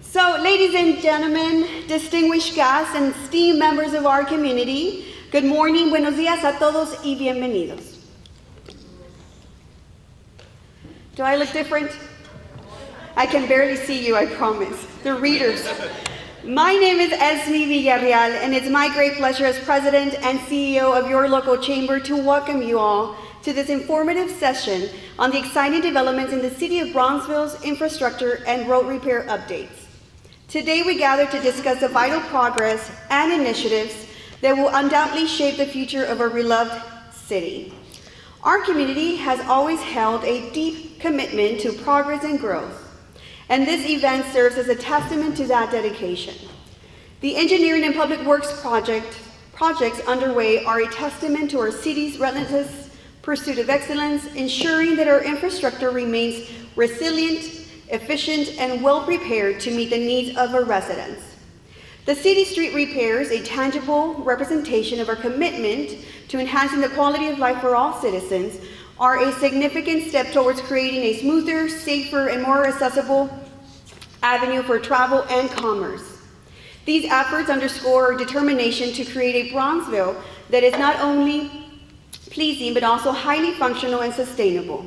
So, ladies and gentlemen, distinguished guests and esteemed members of our community, good morning, buenos días a todos y bienvenidos. Do I look different? I can barely see you, I promise. The readers. My name is Esme Villarreal, and it's my great pleasure as President and CEO of your local chamber to welcome you all to this informative session on the exciting developments in the City of Bronzeville's infrastructure and road repair updates. Today we gather to discuss the vital progress and initiatives that will undoubtedly shape the future of our beloved city. Our community has always held a deep commitment to progress and growth, and this event serves as a testament to that dedication. The engineering and public works projects underway are a testament to our city's relentless pursuit of excellence, ensuring that our infrastructure remains resilient, efficient, and well-prepared to meet the needs of our residents. The City Street repairs, a tangible representation of our commitment to enhancing the quality of life for all citizens, are a significant step towards creating a smoother, safer, and more accessible avenue for travel and commerce. These efforts underscore our determination to create a Bronzeville that is not only pleasing, but also highly functional and sustainable.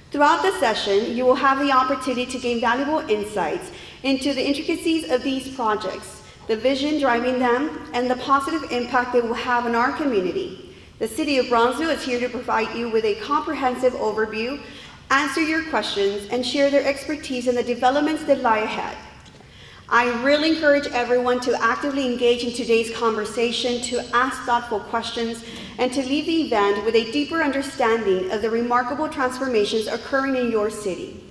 Throughout the session, you will have the opportunity to gain valuable insights into the intricacies of these projects, the vision driving them, and the positive impact they will have on our community. The City of Bronzeville is here to provide you with a comprehensive overview, answer your questions, and share their expertise in the developments that lie ahead. I really encourage everyone to actively engage in today's conversation, to ask thoughtful questions, and to leave the event with a deeper understanding of the remarkable transformations occurring in your city.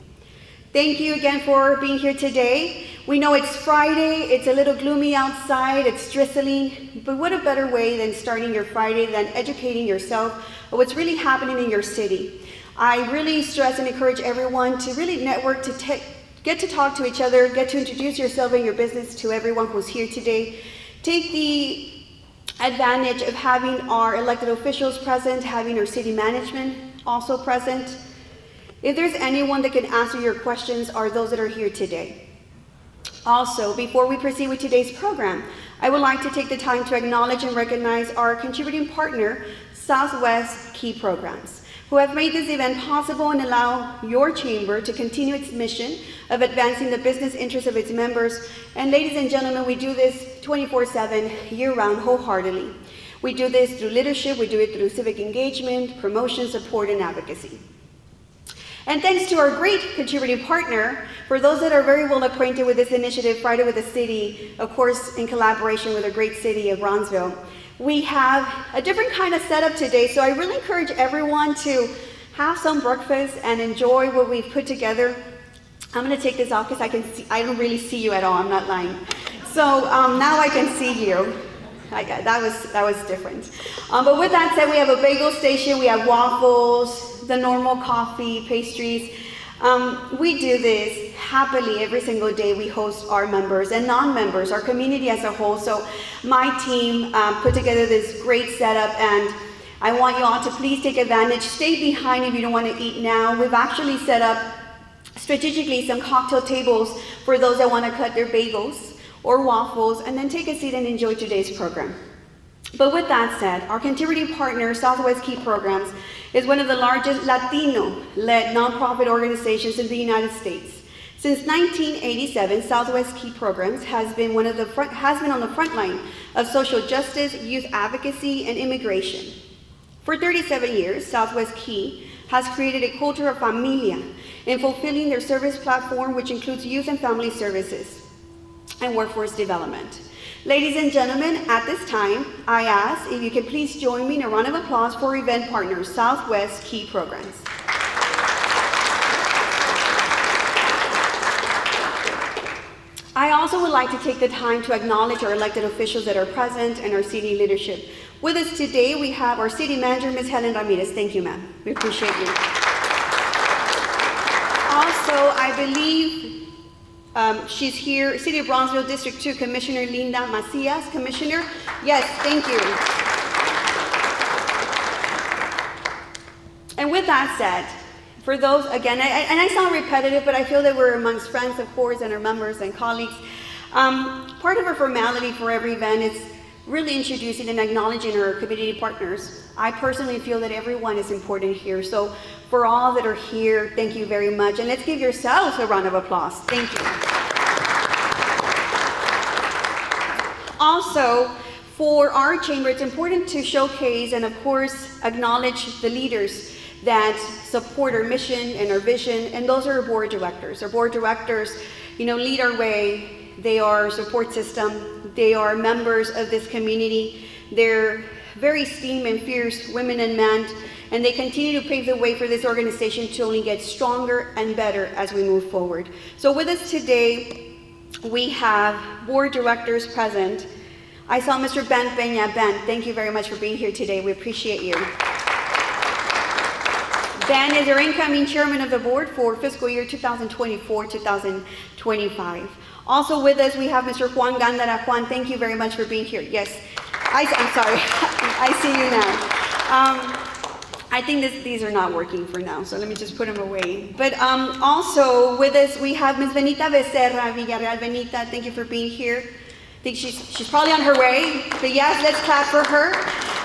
Thank you again for being here today. We know it's Friday, it's a little gloomy outside, it's drizzling, but what a better way than starting your Friday than educating yourself of what's really happening in your city. I really stress and encourage everyone to really network, to get to talk to each other, get to introduce yourself and your business to everyone who's here today. Take the advantage of having our elected officials present, having our city management also present. If there's anyone that can answer your questions, are those that are here today. Also, before we proceed with today's program, I would like to take the time to acknowledge and recognize our contributing partner, Southwest Key Programs, who have made this event possible and allow your chamber to continue its mission of advancing the business interests of its members. And ladies and gentlemen, we do this 24/7, year-round, wholeheartedly. We do this through leadership, we do it through civic engagement, promotion, support, and advocacy. And thanks to our great contributing partner, for those that are very well acquainted with this initiative, Friday with the City, of course, in collaboration with the great city of Bronzeville, we have a different kind of setup today, so I really encourage everyone to have some breakfast and enjoy what we've put together. I'm going to take this off because I don't really see you at all, I'm not lying. So now I can see you. That was different. But with that said, we have a bagel station, we have waffles, the normal coffee, pastries. We do this happily every single day. We host our members and non-members, our community as a whole. So my team put together this great setup, and I want you all to please take advantage. Stay behind if you don't want to eat now. We've actually set up strategically some cocktail tables for those that want to cut their bagels or waffles and then take a seat and enjoy today's program. But with that said, our contributing partner, Southwest Key Programs, is one of the largest Latino-led nonprofit organizations in the United States. Since 1987, Southwest Key Programs has been on the front line of social justice, youth advocacy, and immigration. For 37 years, Southwest Key has created a culture of familia in fulfilling their service platform, which includes youth and family services and workforce development. Ladies and gentlemen, at this time, I ask if you can please join me in a round of applause for event partners, Southwest Key Programs. I also would like to take the time to acknowledge our elected officials that are present and our city leadership. With us today, we have our city manager, Ms. Helen Ramirez. Thank you, ma'am. We appreciate you. Also, I believe she's here, City of Bronzeville District 2 Commissioner Linda Macias. Commissioner, yes, thank you. And with that said, For those, again, and I sound repetitive, but I feel that we're amongst friends, of course, and our members and colleagues. Part of our formality for every event is really introducing and acknowledging our community partners. I personally feel that everyone is important here. So for all that are here, thank you very much. And let's give yourselves a round of applause. Thank you. Also, for our chamber, it's important to showcase and, of course, acknowledge the leaders that support our mission and our vision, and those are our board directors. Our board directors, lead our way. They are our support system. They are members of this community. They're very esteemed and fierce women and men, and they continue to pave the way for this organization to only get stronger and better as we move forward. So with us today, we have board directors present. I saw Mr. Ben Peña. Ben, thank you very much for being here today. We appreciate you. Ben is our incoming chairman of the board for fiscal year 2024-2025. Also with us, we have Mr. Juan Gándara. Juan, thank you very much for being here. Yes, I'm sorry, I see you now. I think these are not working for now, so let me just put them away. But also with us, we have Ms. Benita Becerra Villarreal. Benita, thank you for being here. I think she's probably on her way, but yes, let's clap for her.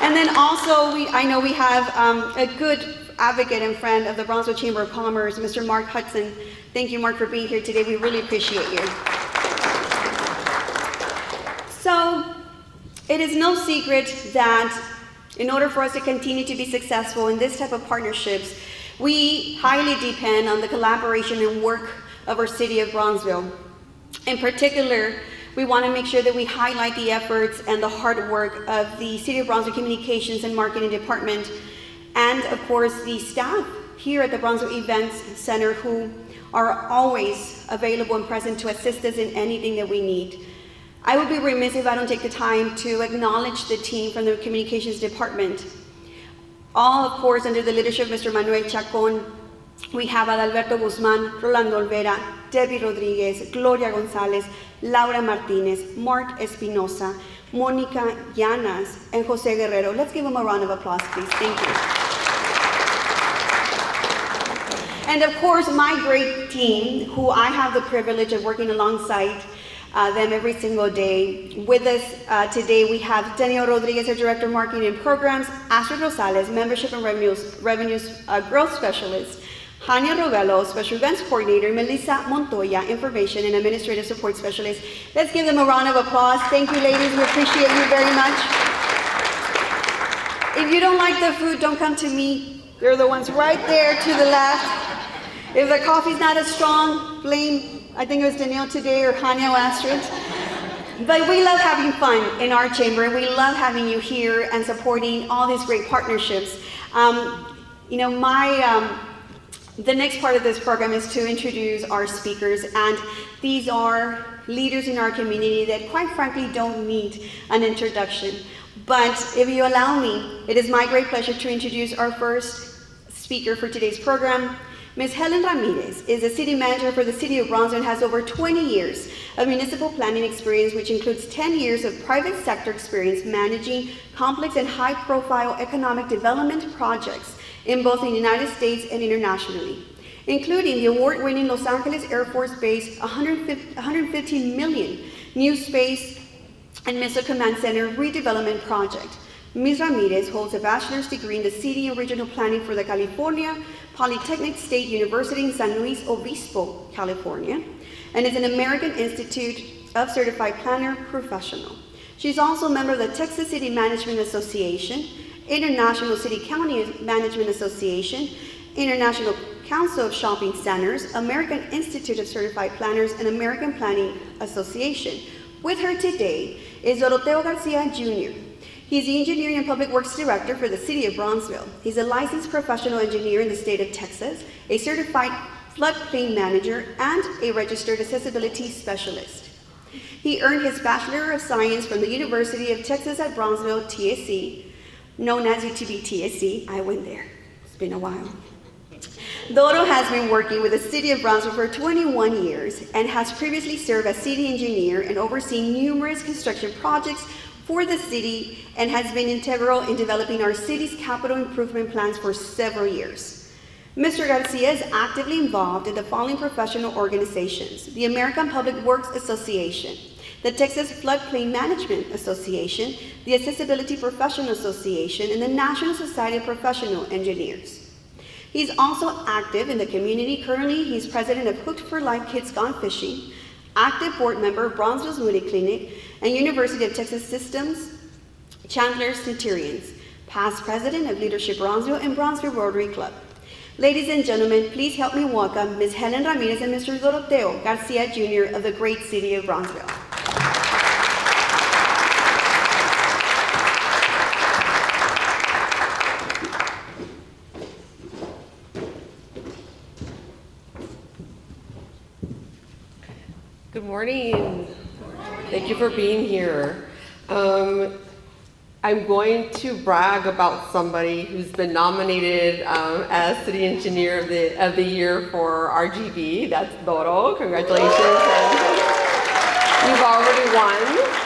And then also, I know we have a good advocate and friend of the Bronzeville Chamber of Commerce, Mr. Mark Hudson. Thank you, Mark, for being here today. We really appreciate you. So, it is no secret that in order for us to continue to be successful in this type of partnerships, we highly depend on the collaboration and work of our city of Bronzeville. In particular, we want to make sure that we highlight the efforts and the hard work of the City of Bronzeville Communications and Marketing Department, and of course the staff here at the Bronzeville Events Center, who are always available and present to assist us in anything that we need. I would be remiss if I don't take the time to acknowledge the team from the Communications Department. All, of course, under the leadership of Mr. Manuel Chacon. We have Adalberto Guzman, Rolando Olvera, Debbie Rodriguez, Gloria Gonzalez, Laura Martinez, Mark Espinosa, Monica Llanas, and Jose Guerrero. Let's give them a round of applause, please. Thank you. And of course, my great team, who I have the privilege of working alongside them every single day. With us today, we have Daniel Rodriguez, our Director of Marketing and Programs, Astrid Rosales, Membership and Revenues Growth Specialist, Hania Rovello, Special Events Coordinator, Melissa Montoya, Information and Administrative Support Specialist. Let's give them a round of applause. Thank you, ladies. We appreciate you very much. If you don't like the food, don't come to me. They're the ones right there to the left. If the coffee's not as strong, blame, I think it was Danielle today or Hania or Astrid. But we love having fun in our chamber, and we love having you here and supporting all these great partnerships. The next part of this program is to introduce our speakers, and these are leaders in our community that quite frankly don't need an introduction. But if you allow me, it is my great pleasure to introduce our first speaker for today's program. Ms. Helen Ramirez is the city manager for the city of Bronzeville and has over 20 years of municipal planning experience, which includes 10 years of private sector experience managing complex and high-profile economic development projects in both the United States and internationally, including the award-winning Los Angeles Air Force Base 115 million new space and missile command center redevelopment project. Ms. Ramirez holds a bachelor's degree in the City and Regional Planning for the California Polytechnic State University in San Luis Obispo, California, and is an American Institute of Certified Planner Professional. She's also a member of the Texas City Management Association, International City-County Management Association, International Council of Shopping Centers, American Institute of Certified Planners, and American Planning Association. With her today is Doroteo Garcia Jr. He's the Engineering and Public Works Director for the City of Bronzeville. He's a licensed professional engineer in the state of Texas, a certified floodplain manager, and a registered accessibility specialist. He earned his Bachelor of Science from the University of Texas at Bronzeville, TSC, known as UTB TSC. I went there. It's been a while. Doro has been working with the City of Bronzeville for 21 years and has previously served as city engineer and overseen numerous construction projects for the city and has been integral in developing our city's capital improvement plans for several years. Mr. Garcia is actively involved in the following professional organizations: the American Public Works Association, the Texas Floodplain Management Association, the Accessibility Professional Association, and the National Society of Professional Engineers. He's also active in the community. Currently, he's president of Hooked for Life Kids Gone Fishing, active board member of Bronzeville's Moody Clinic, and University of Texas Systems Chandler Centurions, past president of Leadership Bronzeville and Bronzeville Rotary Club. Ladies and gentlemen, please help me welcome Ms. Helen Ramirez and Mr. Doroteo Garcia Jr. of the great city of Bronzeville. Good morning. Thank you for being here. I'm going to brag about somebody who's been nominated as City Engineer of the Year for RGV. That's Doro. Congratulations. And you've already won.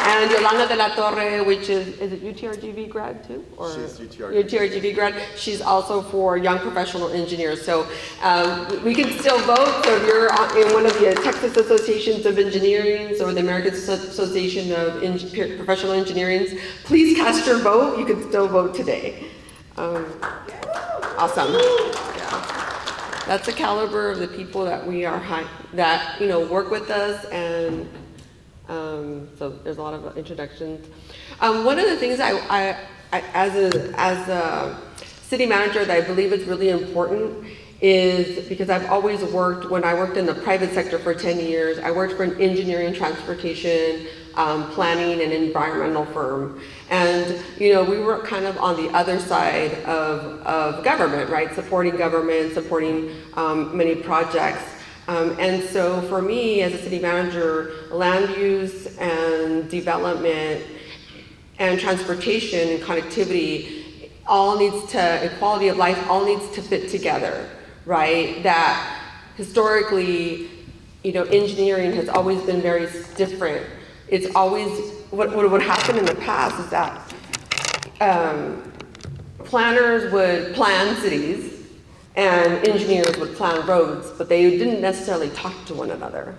And Yolanda de la Torre, which is it UTRGV grad too? Or she's UTRGV. UTRGV grad. She's also for Young Professional Engineers. So we can still vote. So if you're in one of the Texas Associations of Engineering or the American Association of Professional Engineering, please cast your vote. You can still vote today. Awesome. Yeah. That's the caliber of the people that we are that work with us, and so there's a lot of introductions. One of the things I as a city manager that I believe is really important is because I've always worked, when I worked in the private sector for 10 years, I worked for an engineering, transportation, planning, and environmental firm. And we were kind of on the other side of government, right? Supporting government, supporting many projects. And so for me as a city manager, land use and development and transportation and connectivity all needs to, and quality of life all needs to fit together, right? That historically, engineering has always been very different. It's always, what would happen in the past is that planners would plan cities and engineers would plan roads, but they didn't necessarily talk to one another.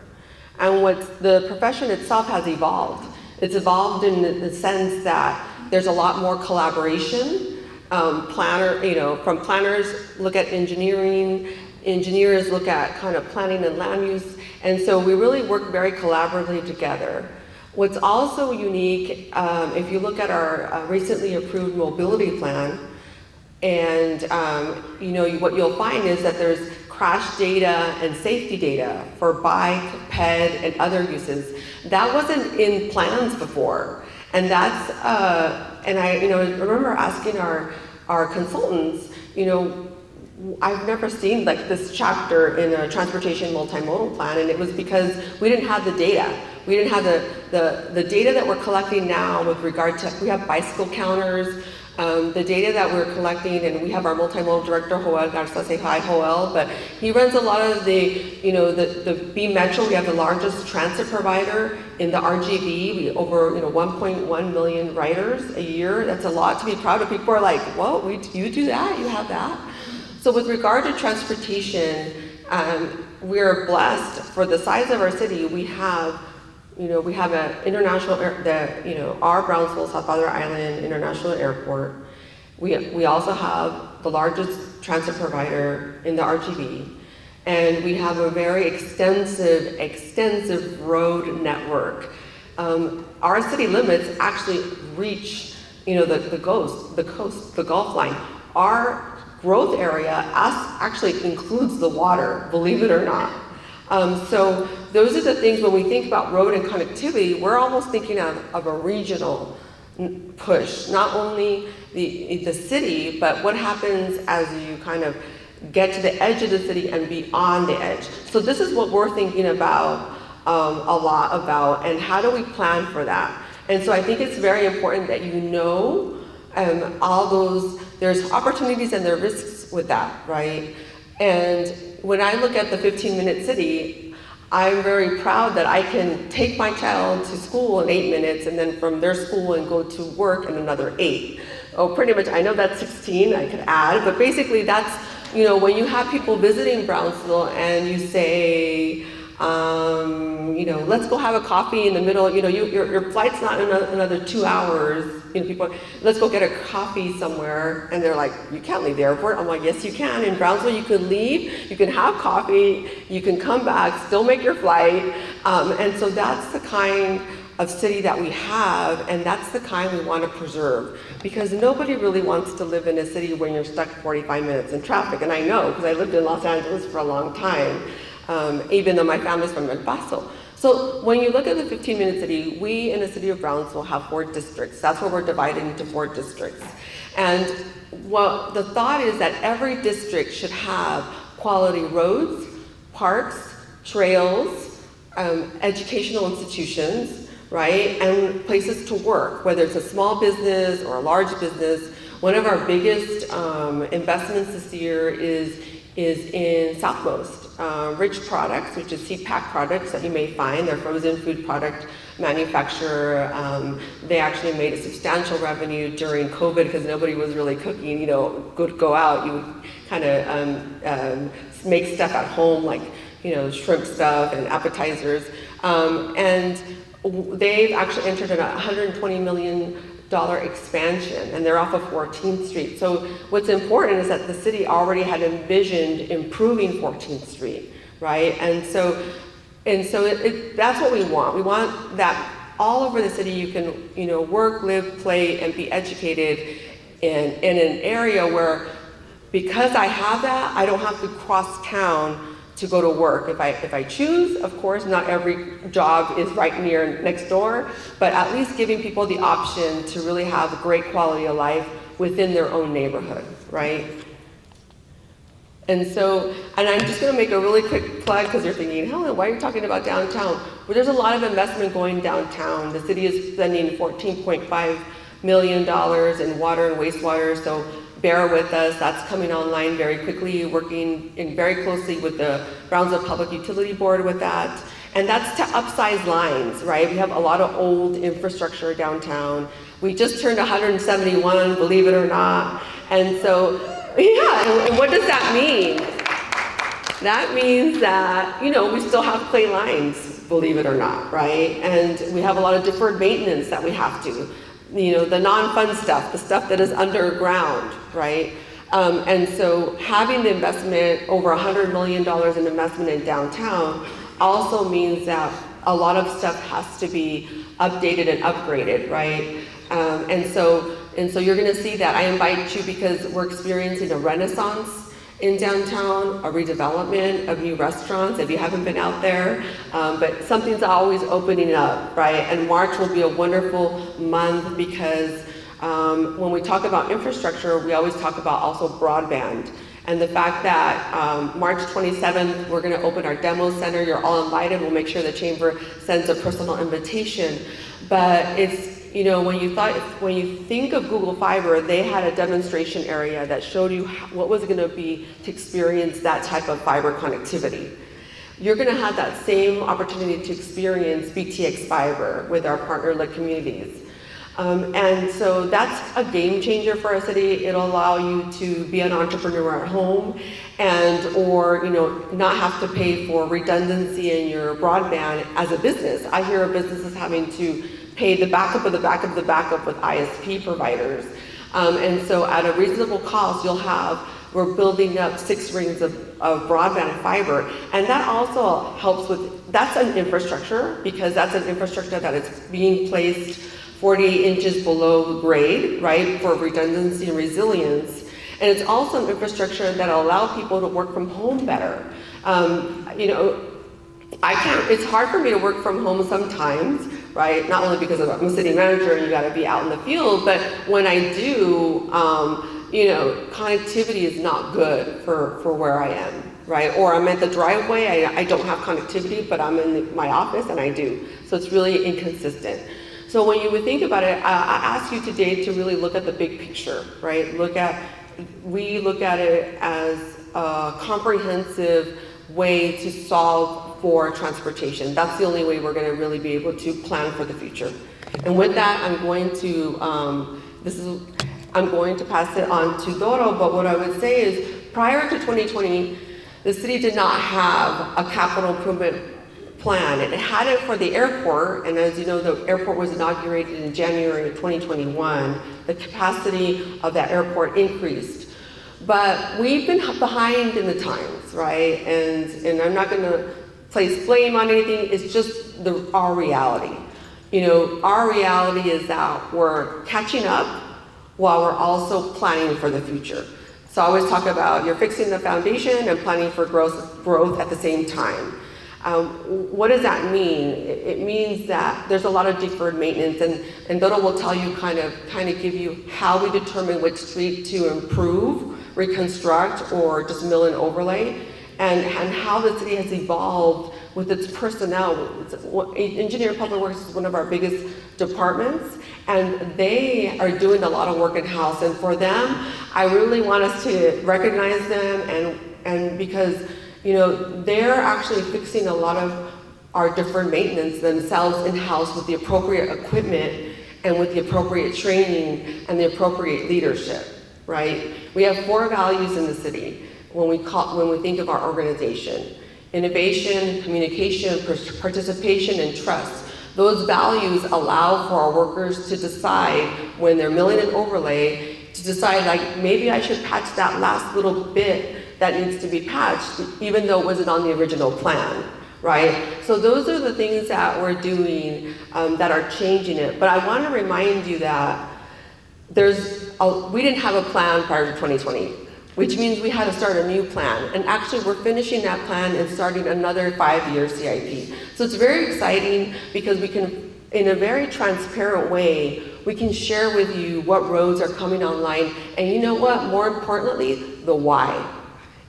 And what the profession itself has evolved. It's evolved in the sense that there's a lot more collaboration. From planners look at engineering, engineers look at kind of planning and land use, and so we really work very collaboratively together. What's also unique, if you look at our recently approved mobility plan, and what you'll find is that there's crash data and safety data for bike, ped, and other uses. That wasn't in plans before, and that's and I remember asking our consultants, I've never seen like this chapter in a transportation multimodal plan, and it was because we didn't have the data. We didn't have the data that we're collecting now with regard to, we have bicycle counters, the data that we're collecting, and we have our multimodal director, Joel Garza, say hi, Joel, but he runs a lot of the B Metro. We have the largest transit provider in the RGV. We over 1.1 million riders a year. That's a lot to be proud of. People are like, whoa, you do that? You have that? So with regard to transportation, we're blessed. For the size of our city, we have an international, our Brownsville, South Padre Island International Airport. We also have the largest transit provider in the RGV. And we have a very extensive road network. Our city limits actually reach, the coast, the Gulf line. Our growth area actually includes the water, believe it or not. So those are the things, when we think about road and connectivity, we're almost thinking of a regional push, not only the city, but what happens as you kind of get to the edge of the city and beyond the edge. So this is what we're thinking about a lot about, and how do we plan for that? And so I think it's very important that all those, there's opportunities and there are risks with that, right? And when I look at the 15-minute city, I'm very proud that I can take my child to school in 8 minutes, and then from their school and go to work in another 8. Oh, pretty much, I know that's 16, I could add, but basically that's you know, when you have people visiting Brownsville and you say, you know, let's go have a coffee in the middle, you know, your flight's not another 2 hours, you know, people, let's go get a coffee somewhere, and they're like, you can't leave the airport. I'm like, yes, you can. In Brownsville, you can leave, you can have coffee, you can come back, still make your flight, and so that's the kind of city that we have, and that's the kind we want to preserve, because nobody really wants to live in a city when you're stuck 45 minutes in traffic, and I know, because I lived in Los Angeles for a long time, even though my family's from El Paso. So when you look at the 15-minute city, we in the city of Brownsville have 4 districts. That's where we're divided into 4 districts. And what the thought is that every district should have quality roads, parks, trails, educational institutions, right? And places to work, whether it's a small business or a large business. One of our biggest investments this year is in Southmost. Rich Products, which is CPAC products that you may find. They're frozen food product manufacturer. They actually made a substantial revenue during COVID because nobody was really cooking. You know, go out, you would kind of make stuff at home, like, you know, shrimp stuff and appetizers. And they've actually entered a $120 million expansion, and they're off of 14th Street. So what's important is that the city already had envisioned improving 14th Street, right? And so that's what we want. We want that all over the city you can, you know, work, live, play, and be educated in an area where, because I have that, I don't have to cross town to go to work. If I choose, of course, not every job is right next door, but at least giving people the option to really have a great quality of life within their own neighborhood, right? And so, and I'm just gonna make a really quick plug, because you're thinking, Helen, why are you talking about downtown? Well, there's a lot of investment going downtown. The city is spending $14.5 million in water and wastewater, so bear with us. That's coming online very quickly, working very closely with the Brownsville Public Utility Board with that. And that's to upsize lines, right? We have a lot of old infrastructure downtown. We just turned 171, believe it or not. And so, yeah, and what does that mean? That means that, you know, we still have clay lines, believe it or not, right? And we have a lot of deferred maintenance that we have to. You know, the non-fun stuff, the stuff that is underground, right? And so having the investment, over $100 million in investment in downtown, also means that a lot of stuff has to be updated and upgraded, right? And so you're gonna see that. I invite you because we're experiencing a renaissance in downtown, a redevelopment of new restaurants, if you haven't been out there, but something's always opening up, right? And March will be a wonderful month because when we talk about infrastructure, we always talk about also broadband. And the fact that March 27th, we're gonna open our demo center. You're all invited. We'll make sure the chamber sends a personal invitation. But it's, you know, when you think of Google Fiber, they had a demonstration area that showed you what was it going to be to experience that type of fiber connectivity. You're going to have that same opportunity to experience BTX Fiber with our partner-led communities. And so that's a game changer for our city. It'll allow you to be an entrepreneur at home or, you know, not have to pay for redundancy in your broadband as a business. I hear of businesses having to pay the backup of the backup of the backup with ISP providers. And so at a reasonable cost, we're building up 6 rings of broadband fiber. And that also helps with, that's an infrastructure, because that's an infrastructure that is being placed 48 inches below grade, right, for redundancy and resilience. And it's also an infrastructure that will allow people to work from home better. You know, it's hard for me to work from home sometimes, right? Not only because I'm a city manager and you gotta be out in the field, but when I do, you know, connectivity is not good for where I am, right? Or I'm at the driveway, I don't have connectivity, but I'm in my office and I do. So it's really inconsistent. So when you would think about it, I ask you today to really look at the big picture, right? We look at it as a comprehensive way to solve for transportation. That's the only way we're going to really be able to plan for the future. And with that, I'm going to pass it on to Doro, but what I would say is prior to 2020, the city did not have a capital improvement plan. It had it for the airport, and as you know, the airport was inaugurated in January of 2021. The capacity of that airport increased. But we've been behind in the times, right? And I'm not gonna place blame on anything, it's just our reality. You know, our reality is that we're catching up while we're also planning for the future. So I always talk about you're fixing the foundation and planning for growth at the same time. What does that mean? It means that there's a lot of deferred maintenance, and Dodo will tell you kind of give you how we determine which street to improve, reconstruct, or just mill and overlay, and how the city has evolved with its personnel. Engineering Public Works is one of our biggest departments, and they are doing a lot of work in-house, and for them, I really want us to recognize them, and because you know, they're actually fixing a lot of our deferred maintenance themselves in-house with the appropriate equipment and with the appropriate training and the appropriate leadership, right? We have 4 values in the city when we think of our organization: innovation, communication, participation, and trust. Those values allow for our workers to decide when they're milling and overlay, to decide like, maybe I should patch that last little bit that needs to be patched, even though it wasn't on the original plan, right? So those are the things that we're doing that are changing it. But I want to remind you that we didn't have a plan prior to 2020, which means we had to start a new plan. And actually, we're finishing that plan and starting another 5-year CIP. So it's very exciting because we can, in a very transparent way, we can share with you what roads are coming online. And you know what? More importantly, the why.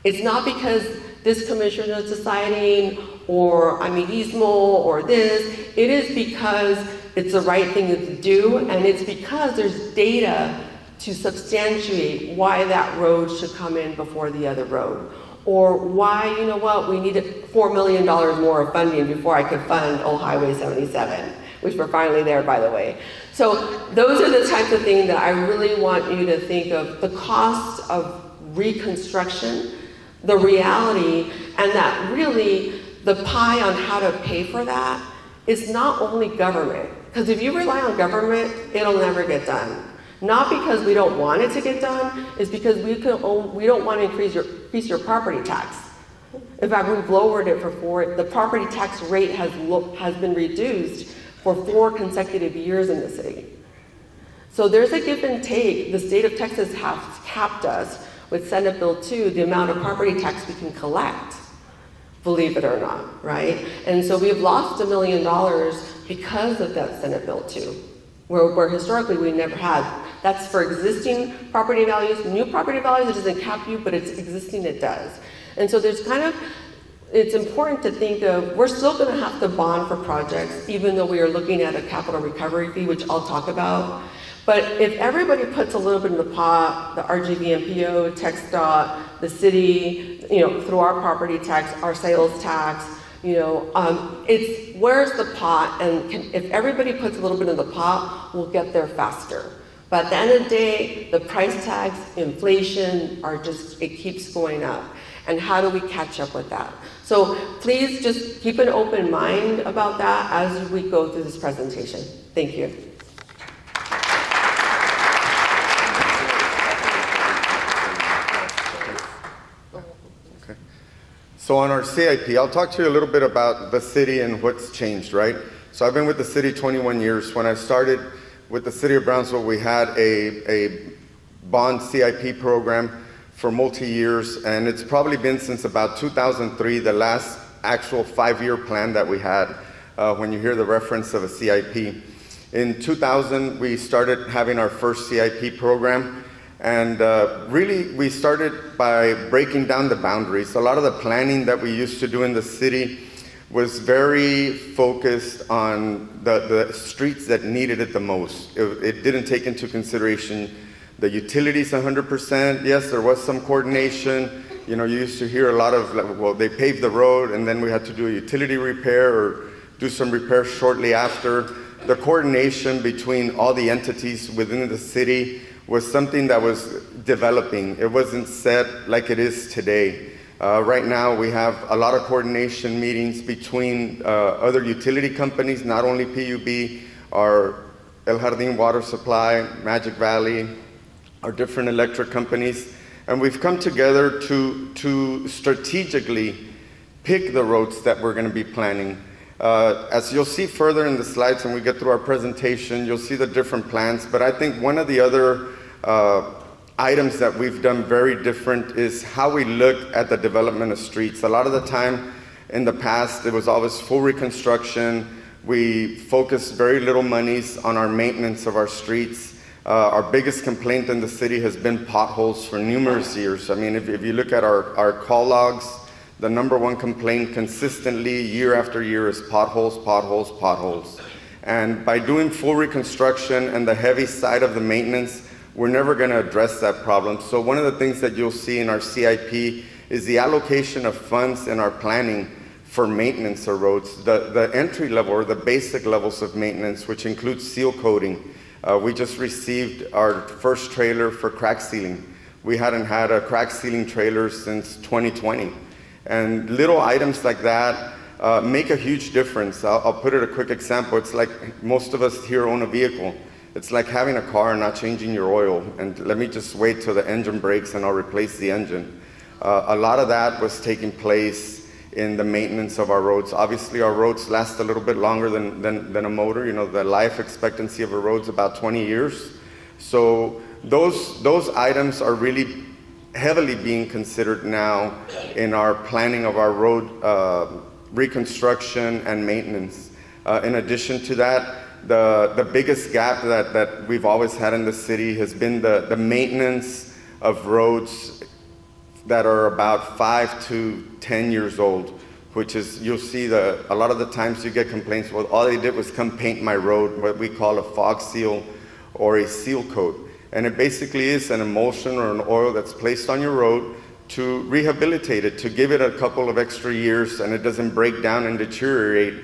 It's not because this commissioner is deciding, or amiguismo, or this. It is because it's the right thing to do, and it's because there's data to substantiate why that road should come in before the other road. Or why, you know what, we needed $4 million more of funding before I could fund Old Highway 77, which we're finally there, by the way. So those are the types of things that I really want you to think of: the cost of reconstruction, the reality, and that really the pie on how to pay for that is not only government. Because if you rely on government, it'll never get done. Not because we don't want it to get done, it's because we don't want to increase your property tax. In fact, we've lowered it the property tax rate has been reduced for 4 consecutive years in the city. So there's a give and take. The state of Texas has capped us with Senate Bill 2, the amount of property tax we can collect, believe it or not, right? And so we've lost $1 million because of that Senate Bill 2, where historically we never had. That's for existing property values. New property values, it doesn't cap you, but it's existing, it does. And so there's it's important to think of, we're still gonna have to bond for projects, even though we are looking at a capital recovery fee, which I'll talk about. But if everybody puts a little bit in the pot, the RGVMPO, TxDOT, the city, you know, through our property tax, our sales tax, you know, it's where's the pot, and if everybody puts a little bit in the pot, we'll get there faster. But at the end of the day, the price tags, inflation it keeps going up. And how do we catch up with that? So please just keep an open mind about that as we go through this presentation. Thank you. So on our CIP, I'll talk to you a little bit about the city and what's changed, right? So I've been with the city 21 years. When I started with the city of Brownsville, we had a bond CIP program for multi-years, and it's probably been since about 2003, the last actual 5-year plan that we had, when you hear the reference of a CIP. In 2000, we started having our first CIP program. And really, we started by breaking down the boundaries. A lot of the planning that we used to do in the city was very focused on the streets that needed it the most. It didn't take into consideration the utilities 100%. Yes, there was some coordination. You know, you used to hear a lot of, well, they paved the road and then we had to do a utility repair or do some repairs shortly after. The coordination between all the entities within the city was something that was developing. It wasn't set like it is today. Right now, we have a lot of coordination meetings between other utility companies, not only PUB, our El Jardín Water Supply, Magic Valley, our different electric companies, and we've come together to strategically pick the roads that we're going to be planning. As you'll see further in the slides when we get through our presentation, you'll see the different plans, but I think one of the other items that we've done very different is how we look at the development of streets. A lot of the time in the past, it was always full reconstruction. We focused very little monies on our maintenance of our streets. Our biggest complaint in the city has been potholes for numerous years. I mean, if you look at our call logs, the number one complaint consistently year after year is potholes, potholes, potholes. And by doing full reconstruction and the heavy side of the maintenance, we're never going to address that problem. So one of the things that you'll see in our CIP is the allocation of funds in our planning for maintenance of roads, the entry level or the basic levels of maintenance, which includes seal coating. We just received our first trailer for crack sealing. We hadn't had a crack sealing trailer since 2020. And little items like that make a huge difference. I'll put it a quick example. It's like most of us here own a vehicle. It's like having a car and not changing your oil. And let me just wait till the engine breaks and I'll replace the engine. A lot of that was taking place in the maintenance of our roads. Obviously, our roads last a little bit longer than a motor. You know, the life expectancy of a road is about 20 years. So those items are really heavily being considered now in our planning of our road reconstruction and maintenance. In addition to that, the biggest gap that we've always had in the city has been the maintenance of roads that are about 5 to 10 years old, which is, you'll see a lot of the times you get complaints, well, all they did was come paint my road, what we call a fog seal or a seal coat. And it basically is an emulsion or an oil that's placed on your road to rehabilitate it, to give it a couple of extra years and it doesn't break down and deteriorate.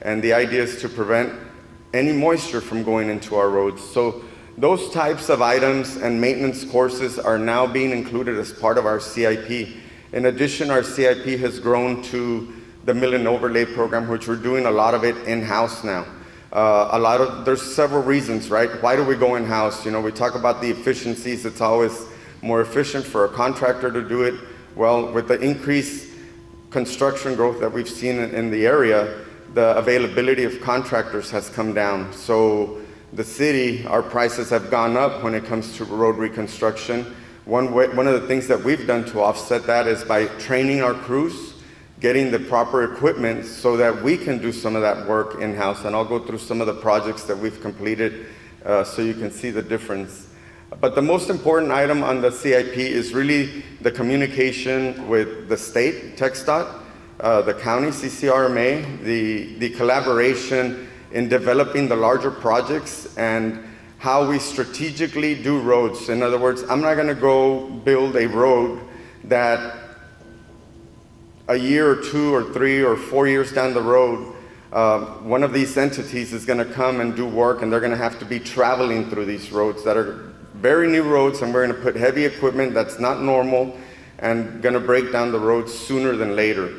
And the idea is to prevent any moisture from going into our roads. So those types of items and maintenance courses are now being included as part of our CIP. In addition, our CIP has grown to the mill and overlay program, which we're doing a lot of it in-house now. There's several reasons, right? Why do we go in-house? You know, we talk about the efficiencies. It's always more efficient for a contractor to do it. Well, with the increased construction growth that we've seen in the area, the availability of contractors has come down. So the city, our prices have gone up when it comes to road reconstruction. One of the things that we've done to offset that is by training our crews, getting the proper equipment so that we can do some of that work in-house. And I'll go through some of the projects that we've completed so you can see the difference. But the most important item on the CIP is really the communication with the state, TxDOT, the county, CCRMA, the collaboration in developing the larger projects and how we strategically do roads. In other words, I'm not going to go build a road that a year or 2 or 3 or 4 years down the road, one of these entities is going to come and do work and they're going to have to be traveling through these roads that are very new roads, and we're going to put heavy equipment that's not normal and going to break down the roads sooner than later.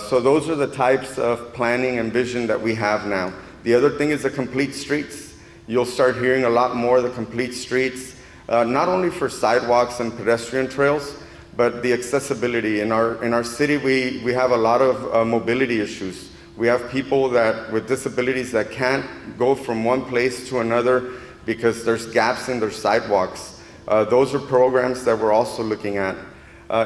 So those are the types of planning and vision that we have now. The other thing is the complete streets. You'll start hearing a lot more of the complete streets, not only for sidewalks and pedestrian trails, but the accessibility. In our city, we have a lot of mobility issues. We have people with disabilities that can't go from one place to another because there's gaps in their sidewalks. Those are programs that we're also looking at.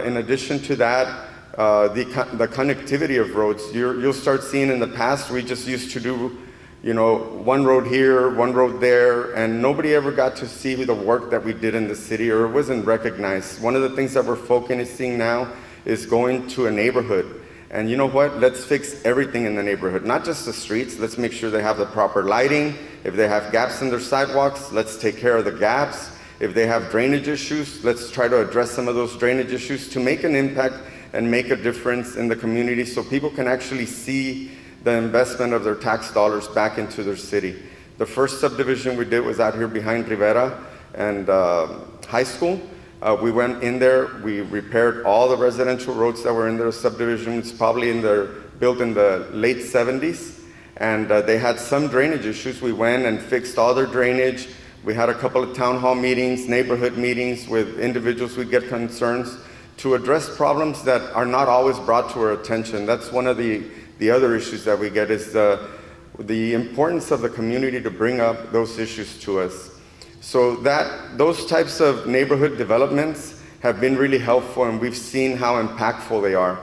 In addition to that, the connectivity of roads. You'll start seeing in the past, we just used to do, you know, one road here, one road there, and nobody ever got to see the work that we did in the city, or it wasn't recognized. One of the things that we're focusing now is going to a neighborhood. And you know what? Let's fix everything in the neighborhood, not just the streets. Let's make sure they have the proper lighting. If they have gaps in their sidewalks, let's take care of the gaps. If they have drainage issues, let's try to address some of those drainage issues to make an impact and make a difference in the community so people can actually see the investment of their tax dollars back into their city. The first subdivision we did was out here behind Rivera, and high school. We went in there, we repaired all the residential roads that were in their subdivisions, probably built in the late 70s. And they had some drainage issues. We went and fixed all their drainage. We had a couple of town hall meetings, neighborhood meetings with individuals who get concerns to address problems that are not always brought to our attention. That's one of the other issues that we get, is the importance of the community to bring up those issues to us. So those types of neighborhood developments have been really helpful, and we've seen how impactful they are.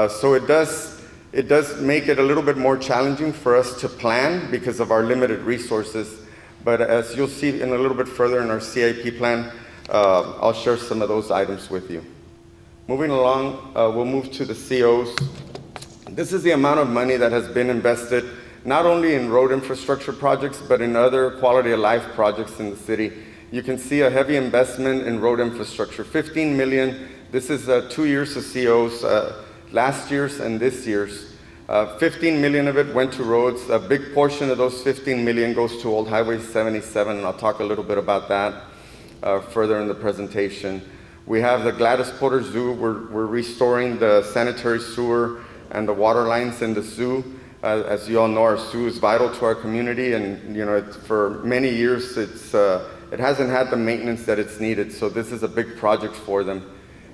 So it does make it a little bit more challenging for us to plan because of our limited resources. But as you'll see in a little bit further in our CIP plan, I'll share some of those items with you. Moving along, we'll move to the COs. This is the amount of money that has been invested not only in road infrastructure projects, but in other quality of life projects in the city. You can see a heavy investment in road infrastructure, 15 million. This is 2 years of COs, last year's and this year's. 15 million of it went to roads. A big portion of those 15 million goes to Old Highway 77, and I'll talk a little bit about that further in the presentation. We have the Gladys Porter Zoo. We're restoring the sanitary sewer and the water lines in the zoo. As you all know, our zoo is vital to our community, and for many years it hasn't had the maintenance that it's needed, so this is a big project for them.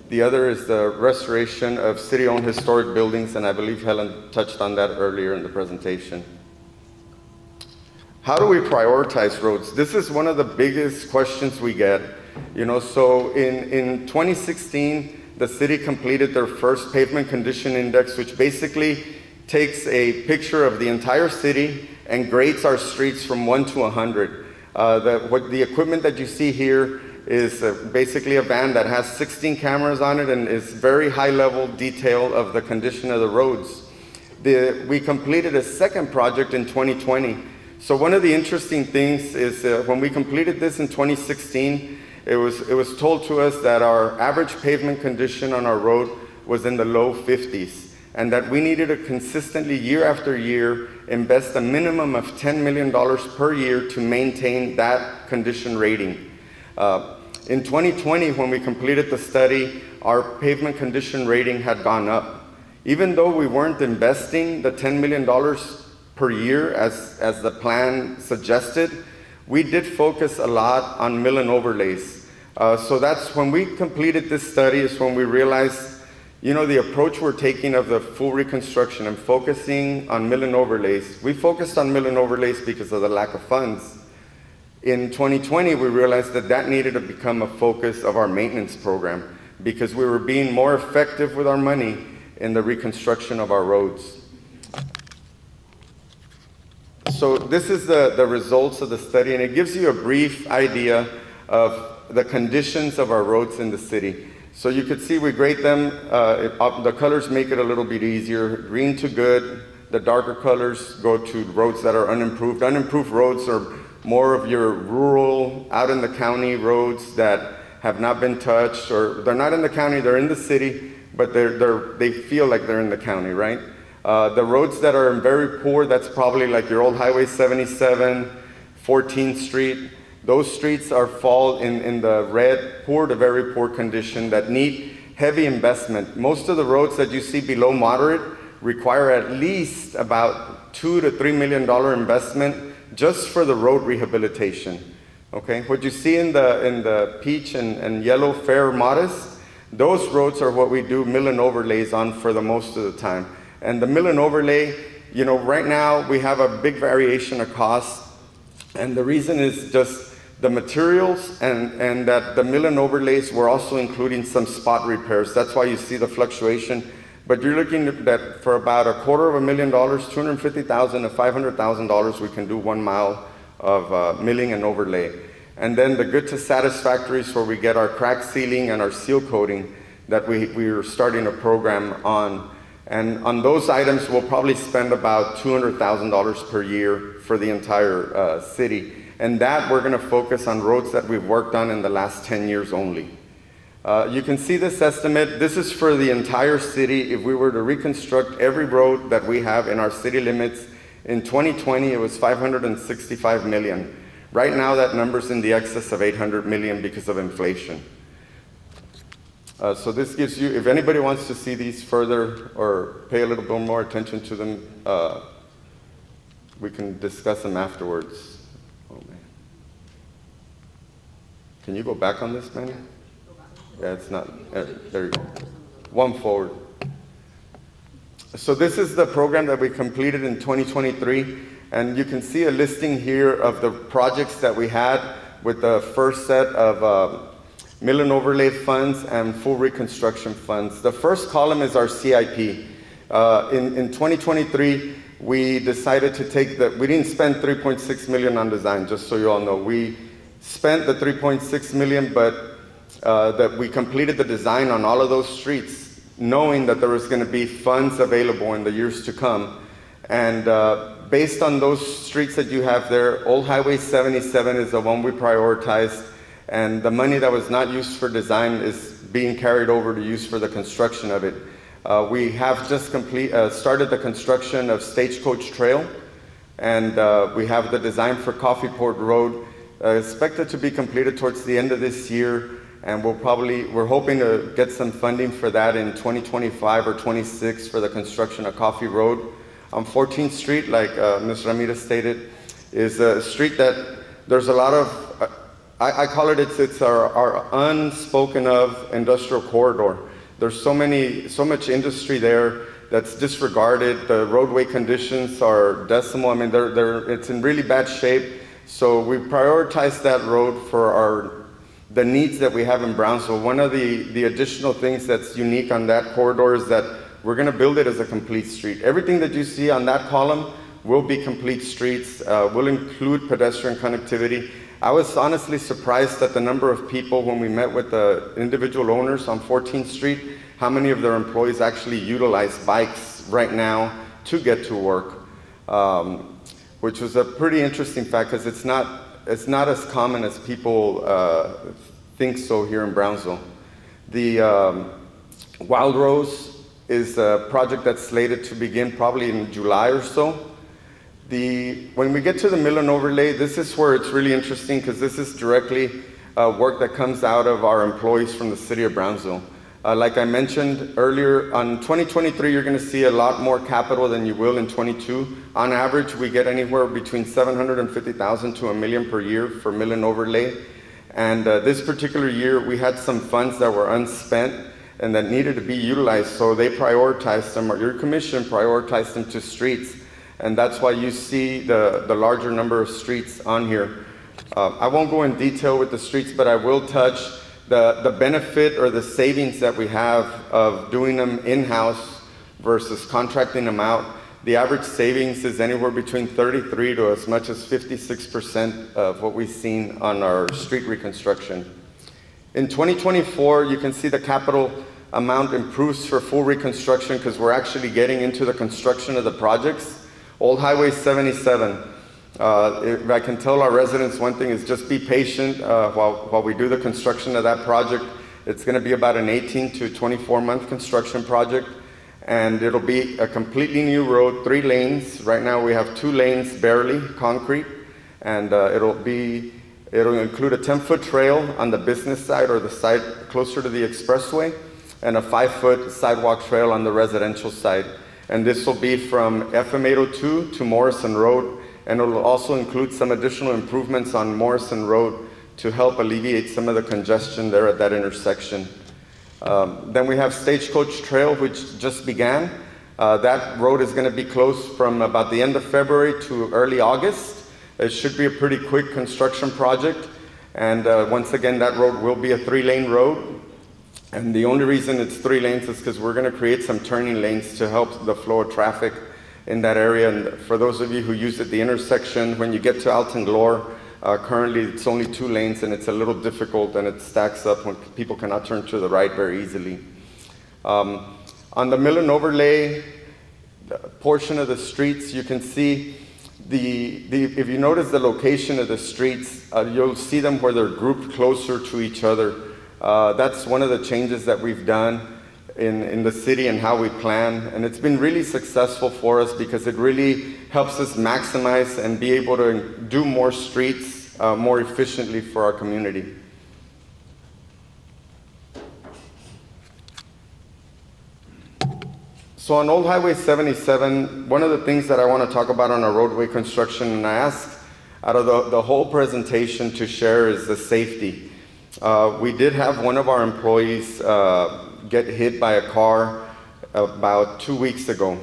The other is the restoration of city-owned historic buildings, and I believe Helen touched on that earlier in the presentation. How do we prioritize roads? This is one of the biggest questions we get. So in 2016, the city completed their first pavement condition index, which basically takes a picture of the entire city and grades our streets from 1 to 100. The equipment that you see here is basically a van that has 16 cameras on it and is very high level detail of the condition of the roads. We completed a second project in 2020. So one of the interesting things is when we completed this in 2016, it was told to us that our average pavement condition on our road was in the low 50s. And that we needed to consistently, year after year, invest a minimum of $10 million per year to maintain that condition rating. In 2020, when we completed the study, our pavement condition rating had gone up. Even though we weren't investing the $10 million per year as the plan suggested, we did focus a lot on mill and overlays. So that's when we completed this study, is when we realized the approach we're taking of the full reconstruction and focusing on mill and overlays. We focused on mill and overlays because of the lack of funds. In 2020, we realized that needed to become a focus of our maintenance program because we were being more effective with our money in the reconstruction of our roads. So this is the results of the study, and it gives you a brief idea of the conditions of our roads in the city. So you could see we grade them, the colors make it a little bit easier. Green to good, the darker colors go to roads that are unimproved. Unimproved roads are more of your rural, out in the county roads that have not been touched, or they're not in the county, they're in the city, but they feel like they're in the county, right? The roads that are very poor, that's probably like your Old Highway 77, 14th Street. Those streets fall in the red, poor to very poor condition that need heavy investment. Most of the roads that you see below moderate require at least about $2 to $3 million investment just for the road rehabilitation. Okay, what you see in the peach and yellow fair modest, those roads are what we do mill and overlays on for the most of the time. And the mill and overlay, right now we have a big variation of cost, and the reason is just the materials and that the mill and overlays were also including some spot repairs. That's why you see the fluctuation. But you're looking at that for about $250,000, $250,000 to $500,000, we can do 1 mile of milling and overlay. And then the good to satisfactories where we get our crack sealing and our seal coating that we are starting a program on. And on those items, we'll probably spend about $200,000 per year for the entire city. And that we're going to focus on roads that we've worked on in the last 10 years only. You can see this estimate. This is for the entire city. If we were to reconstruct every road that we have in our city limits, in 2020 it was $565 million. Right now, that number's in the excess of 800 million because of inflation. So this gives you, if anybody wants to see these further or pay a little bit more attention to them, we can discuss them afterwards. Oh man. Can you go back on this, Manny? Yeah, it's not, there you go. One forward. So this is the program that we completed in 2023, and you can see a listing here of the projects that we had with the first set of mill and overlay funds and full reconstruction funds. The first column is our CIP. In 2023, we decided to take we didn't spend 3.6 million on design, just so you all know. We spent the 3.6 million, but that we completed the design on all of those streets, knowing that there was going to be funds available in the years to come. And based on those streets that you have there, Old Highway 77 is the one we prioritized. And the money that was not used for design is being carried over to use for the construction of it. We have just started the construction of Stagecoach Trail, and we have the design for Coffee Port Road expected to be completed towards the end of this year, and we're hoping to get some funding for that in 2025 or 26 for the construction of Coffee Road. On 14th Street, like Ms. Ramirez stated, is a street that there's a lot of I call it's our unspoken of industrial corridor. There's so much industry there that's disregarded. The roadway conditions are decimal. I mean, it's in really bad shape. So we prioritize that road for the needs that we have in Brownsville. One of the additional things that's unique on that corridor is that we're going to build it as a complete street. Everything that you see on that column will be complete streets. Will include pedestrian connectivity. I was honestly surprised at the number of people when we met with the individual owners on 14th Street, how many of their employees actually utilize bikes right now to get to work, which was a pretty interesting fact because it's not as common as people think so here in Brownsville. The Wild Rose is a project that's slated to begin probably in July or so. When we get to the mill and overlay, this is where it's really interesting because this is directly work that comes out of our employees from the city of Brownsville. Like I mentioned earlier, on 2023, you're going to see a lot more capital than you will in 22. On average, we get anywhere between 750,000 to $1 million per year for mill and overlay. And this particular year, we had some funds that were unspent and that needed to be utilized, so they prioritized them, or your commission prioritized them to streets. And that's why you see the larger number of streets on here. I won't go in detail with the streets, but I will touch the benefit or the savings that we have of doing them in-house versus contracting them out. The average savings is anywhere between 33 to as much as 56% of what we've seen on our street reconstruction. In 2024, you can see the capital amount improves for full reconstruction because we're actually getting into the construction of the projects. Old Highway 77. If I can tell our residents one thing is just be patient while we do the construction of that project. It's going to be about an 18 to 24 month construction project, and it'll be a completely new road, 3 lanes. Right now we have 2 lanes barely, concrete, and it'll include a 10-foot trail on the business side or the side closer to the expressway, and a 5-foot sidewalk trail on the residential side. And this will be from FM 802 to Morrison Road, and it will also include some additional improvements on Morrison Road to help alleviate some of the congestion there at that intersection. Then we have Stagecoach Trail, which just began. That road is going to be closed from about the end of February to early August. It should be a pretty quick construction project. And once again, that road will be a 3-lane road. And the only reason it's 3 lanes is because we're going to create some turning lanes to help the flow of traffic in that area. And for those of you who use it, the intersection, when you get to Alton Glore, currently it's only 2 lanes and it's a little difficult and it stacks up when people cannot turn to the right very easily. On the mill and overlay portion of the streets, you can see if you notice the location of the streets, you'll see them where they're grouped closer to each other. That's one of the changes that we've done in the city and how we plan. And it's been really successful for us because it really helps us maximize and be able to do more streets more efficiently for our community. So on Old Highway 77, one of the things that I want to talk about on our roadway construction, and I asked out of the whole presentation to share, is the safety. We did have one of our employees get hit by a car about 2 weeks ago.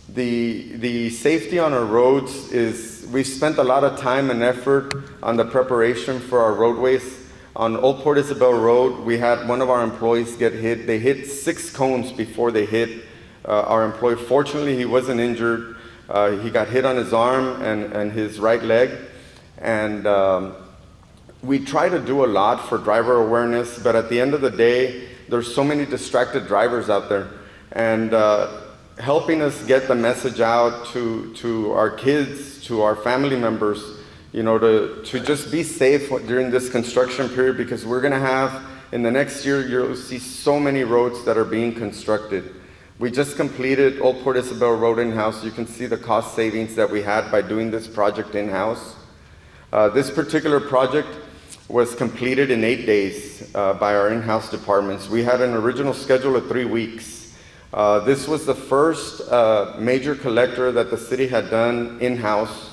The safety on our roads is, we've spent a lot of time and effort on the preparation for our roadways. On Old Port Isabel Road, we had one of our employees get hit. They hit 6 cones before they hit our employee. Fortunately, he wasn't injured. He got hit on his arm and his right leg. And we try to do a lot for driver awareness, but at the end of the day, there's so many distracted drivers out there. And helping us get the message out to our kids, to our family members, you know, to just be safe during this construction period, because we're going to have, in the next year, you'll see so many roads that are being constructed. We just completed Old Port Isabel Road in-house. You can see the cost savings that we had by doing this project in-house. This particular project was completed in 8 days by our in-house departments. We had an original schedule of 3 weeks. This was the first major collector that the city had done in-house.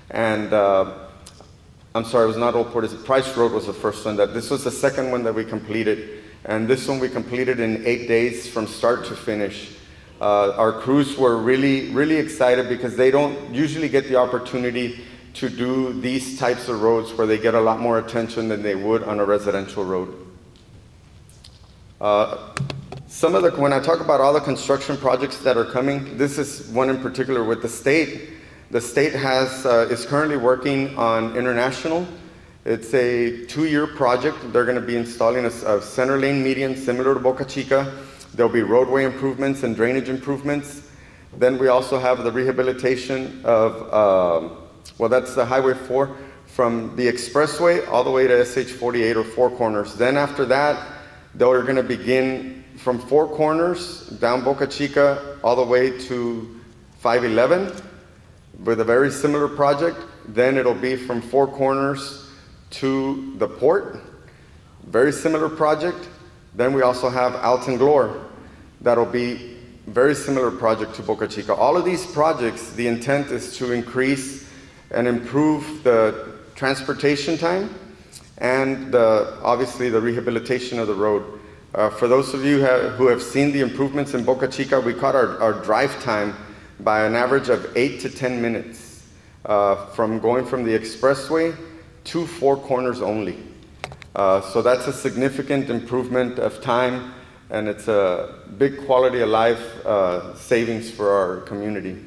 And I'm sorry, it was not Old Port Isabel. Price Road was the first one. This was the second one that we completed. And this one we completed in 8 days from start to finish. Our crews were really, really excited because they don't usually get the opportunity to do these types of roads where they get a lot more attention than they would on a residential road. When I talk about all the construction projects that are coming, this is one in particular with the state. The state is currently working on International. It's a 2-year project. They're going to be installing a center lane median similar to Boca Chica. There'll be roadway improvements and drainage improvements. Then we also have the rehabilitation of, that's the Highway 4 from the expressway all the way to SH 48 or Four Corners. Then after that, they're going to begin from Four Corners down Boca Chica all the way to 511 with a very similar project. Then it'll be from Four Corners to the port, very similar project. Then we also have Alton Glore. That'll be very similar project to Boca Chica. All of these projects, the intent is to increase and improve the transportation time and obviously the rehabilitation of the road. For those of you who have seen the improvements in Boca Chica, we cut our drive time by an average of 8 to 10 minutes from going from the expressway to Four Corners only. So that's a significant improvement of time, and it's a big quality of life savings for our community.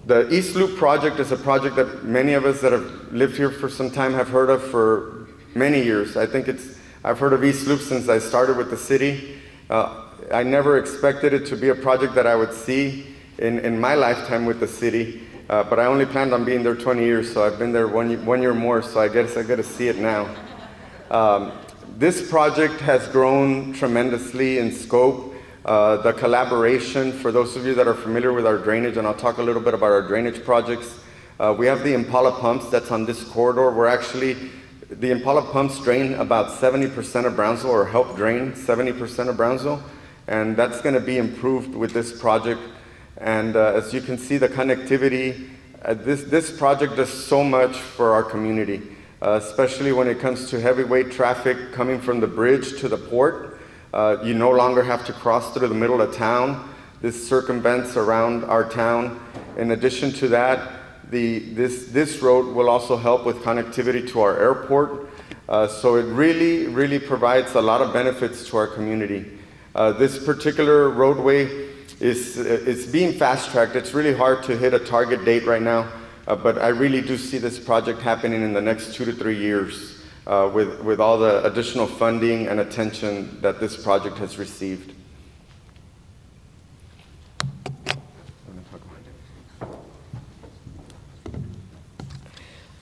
The East Loop project is a project that many of us that have lived here for some time have heard of for many years. I've heard of East Loop since I started with the city. I never expected it to be a project that I would see in my lifetime with the city. But I only planned on being there 20 years, so I've been there one year more, so I guess I get to see it now. This project has grown tremendously in scope. The collaboration, for those of you that are familiar with our drainage, and I'll talk a little bit about our drainage projects, we have the Impala pumps that's on this corridor. The Impala pumps drain about 70% of Brownsville, or help drain 70% of Brownsville, and that's going to be improved with this project. And as you can see, the connectivity, this project does so much for our community, especially when it comes to heavyweight traffic coming from the bridge to the port. You no longer have to cross through the middle of town. This circumvents around our town. In addition to that, this road will also help with connectivity to our airport. So it really, really provides a lot of benefits to our community. This particular roadway is being fast-tracked. It's really hard to hit a target date right now, but I really do see this project happening in the next 2 to 3 years with all the additional funding and attention that this project has received.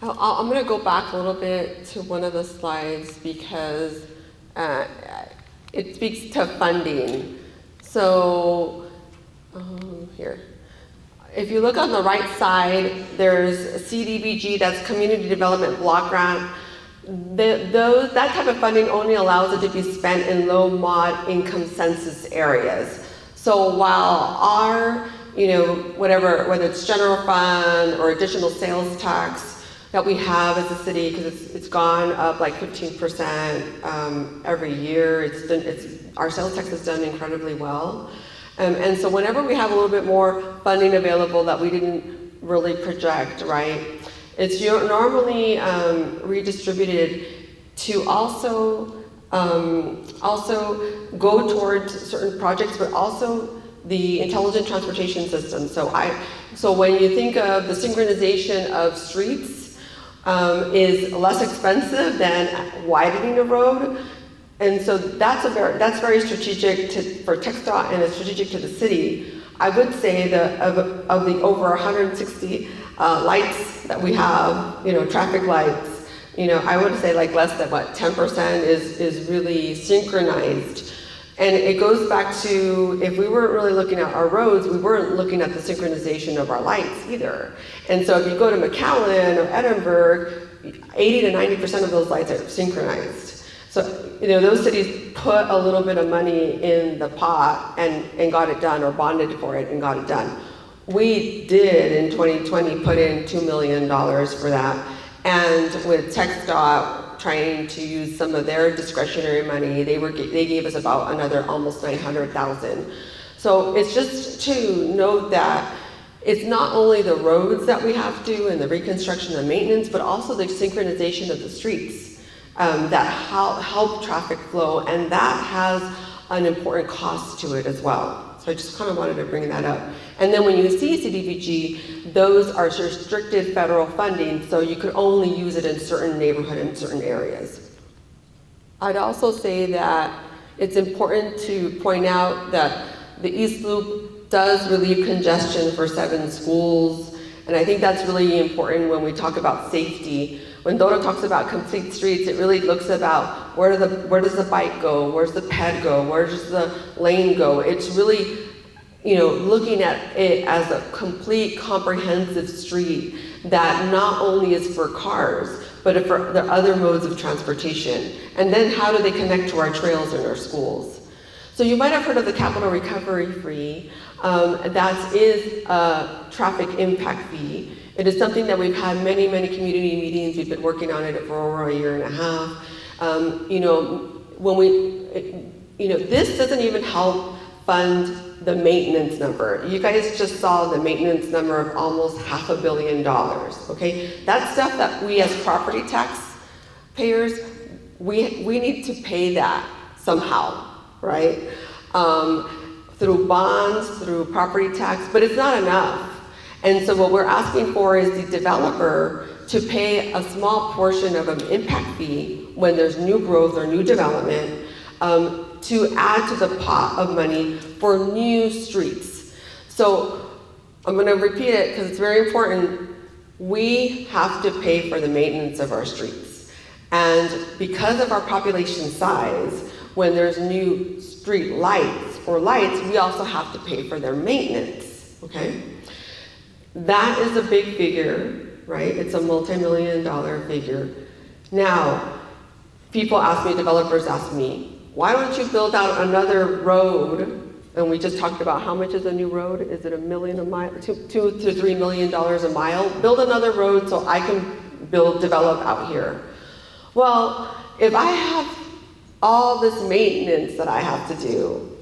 I'm going to go back a little bit to one of the slides because it speaks to funding. So here, if you look on the right side, there's CDBG, that's Community Development Block Grant. That type of funding only allows it to be spent in low mod income census areas. So while our, whether it's general fund or additional sales tax that we have as a city, because it's gone up like 15% every year. Our sales tax has done incredibly well. And so whenever we have a little bit more funding available that we didn't really project, right? It's normally redistributed to also go towards certain projects, but also the intelligent transportation system. So when you think of the synchronization of streets is less expensive than widening a road. And so that's very strategic for TxDOT, and it's strategic to the city. I would say that of the over 160 lights that we have, traffic lights, I would say like less than 10% is really synchronized. And it goes back to, if we weren't really looking at our roads, we weren't looking at the synchronization of our lights either. And so if you go to McAllen or Edinburgh, 80 to 90% of those lights are synchronized. So, those cities put a little bit of money in the pot and got it done, or bonded for it and got it done. We did in 2020 put in $2 million for that. And with TxDOT trying to use some of their discretionary money, they gave us about another almost $900,000. So it's just to note that it's not only the roads that we have to and the reconstruction and maintenance, but also the synchronization of the streets. That help traffic flow, and that has an important cost to it as well. So I just kind of wanted to bring that up. And then when you see CDBG, those are restricted federal funding, so you could only use it in certain neighborhoods and certain areas. I'd also say that it's important to point out that the East Loop does relieve congestion for 7 schools, and I think that's really important when we talk about safety. When DOTA talks about complete streets, it really looks about where does the bike go, where's the ped go, where does the lane go. It's really, looking at it as a complete, comprehensive street that not only is for cars, but for the other modes of transportation. And then how do they connect to our trails and our schools? So you might have heard of the Capital Recovery Fee. That is a traffic impact fee. It is something that we've had many community meetings. We've been working on it for over a year and a half. This doesn't even help fund the maintenance number. You guys just saw the maintenance number of almost $500 million, okay? That's stuff that we as property tax payers, we need to pay that somehow, right? Through bonds, through property tax, but it's not enough. And so what we're asking for is the developer to pay a small portion of an impact fee when there's new growth or new development to add to the pot of money for new streets. So I'm going to repeat it because it's very important. We have to pay for the maintenance of our streets. And because of our population size, when there's new street lights or lights, we also have to pay for their maintenance, okay? That is a big figure, right? It's a multi-million-dollar figure. Now, people ask me, developers ask me, why don't you build out another road? And we just talked about how much is a new road? Is it $1 million a mile, $2 to $3 million a mile? Build another road so I can develop out here. Well, if I have all this maintenance that I have to do,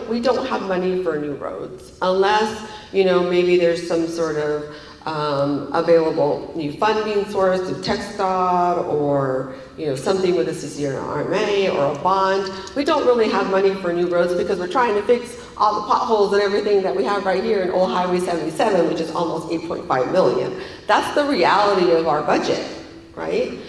we don't have money for new roads unless, maybe there's some sort of available new funding source through TxDOT or, something with the CCRMA or a bond. We don't really have money for new roads because we're trying to fix all the potholes and everything that we have right here in Old Highway 77, which is almost $8.5 million. That's the reality of our budget, right?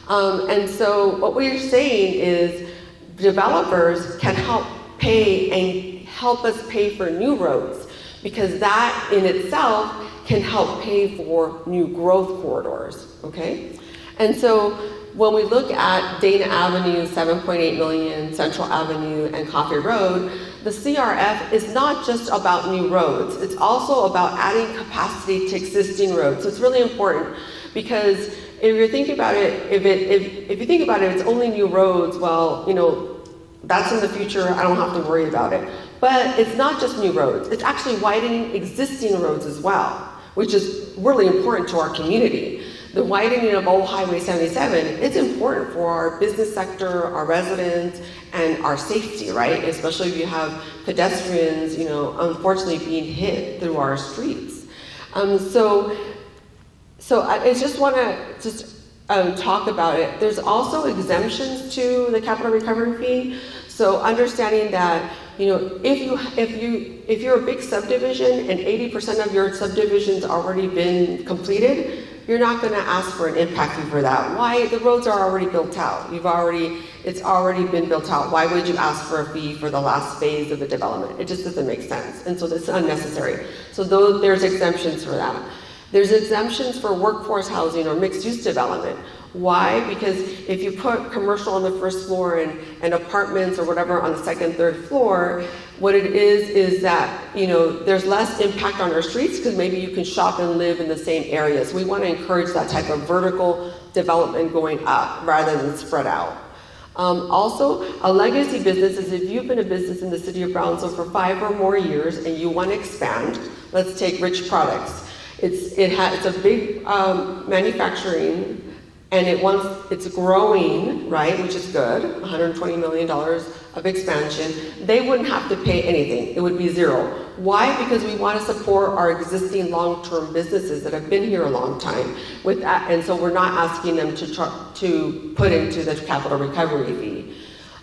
And so what we're saying is developers can help pay and help us pay for new roads, because that in itself can help pay for new growth corridors, okay? And so when we look at Dana Avenue, 7.8 million, Central Avenue, and Coffee Road, the CRF is not just about new roads. It's also about adding capacity to existing roads. So it's really important because if you're thinking about it, if you think about it, it's only new roads. Well, you know, that's in the future. I don't have to worry about it. But it's not just new roads. It's actually widening existing roads as well, which is really important to our community. The widening of Old Highway 77 is important for our business sector, our residents, and our safety, right? Especially if you have pedestrians, you know, unfortunately being hit through our streets. So I just want to talk about it. There's also exemptions to the capital recovery fee. So understanding that, you know, if you're a big subdivision and 80% of your subdivision's already been completed, you're not going to ask for an impact fee for that. Why? The roads are already built out. It's already been built out. Why would you ask for a fee for the last phase of the development? It just doesn't make sense. And so it's unnecessary. So there's exemptions for that. There's exemptions for workforce housing or mixed-use development. Why? Because if you put commercial on the first floor and apartments or whatever on the second, third floor, what it is that, you know, there's less impact on our streets because maybe you can shop and live in the same area. So we want to encourage that type of vertical development going up rather than spread out. Also, a legacy business is if you've been a business in the city of Brownsville for 5 or more years and you want to expand. Let's take Rich Products. It's a big manufacturing, and it's growing, right, which is good, $120 million of expansion. They wouldn't have to pay anything. It would be zero. Why? Because we want to support our existing long-term businesses that have been here a long time with that, and so we're not asking them to put into the capital recovery fee.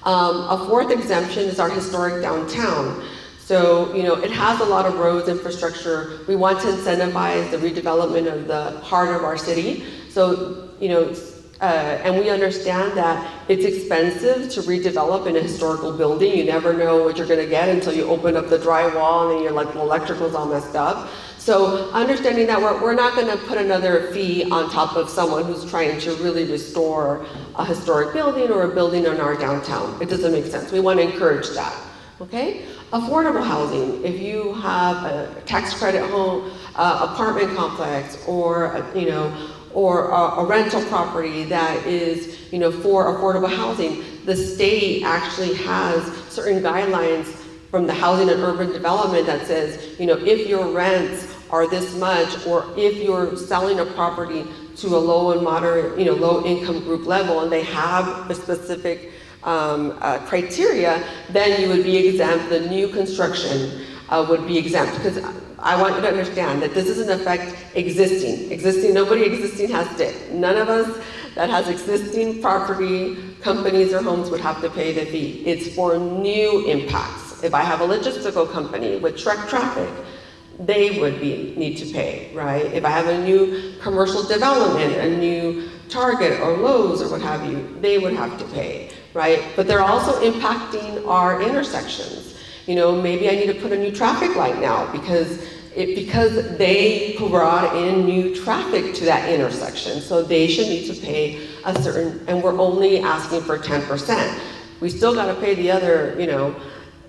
A fourth exemption is our historic downtown. So, you know, it has a lot of roads, infrastructure. We want to incentivize the redevelopment of the heart of our city. So, you know, and we understand that it's expensive to redevelop in a historical building. You never know what you're going to get until you open up the drywall and then you're like, the electrical's all messed up. So understanding that we're not going to put another fee on top of someone who's trying to really restore a historic building or a building in our downtown. It doesn't make sense. We want to encourage that. Okay? Affordable housing. If you have a tax credit home, apartment complex, or a rental property that is, you know, for affordable housing, the state actually has certain guidelines from the Housing and Urban Development that says, you know, if your rents are this much, or if you're selling a property to a low and moderate, you know, low income group level, and they have a specific criteria, then you would be exempt. The new construction would be exempt, because I want you to understand that this doesn't affect existing. Nobody existing has to. None of us that has existing property, companies or homes would have to pay the fee. It's for new impacts. If I have a logistical company with truck traffic, they would need to pay, right? If I have a new commercial development, a new Target or Lowe's or what have you, they would have to pay, right? But they're also impacting our intersections. You know, maybe I need to put a new traffic light now because they brought in new traffic to that intersection. So they should need to pay a certain, and we're only asking for 10%. We still got to pay the other, you know,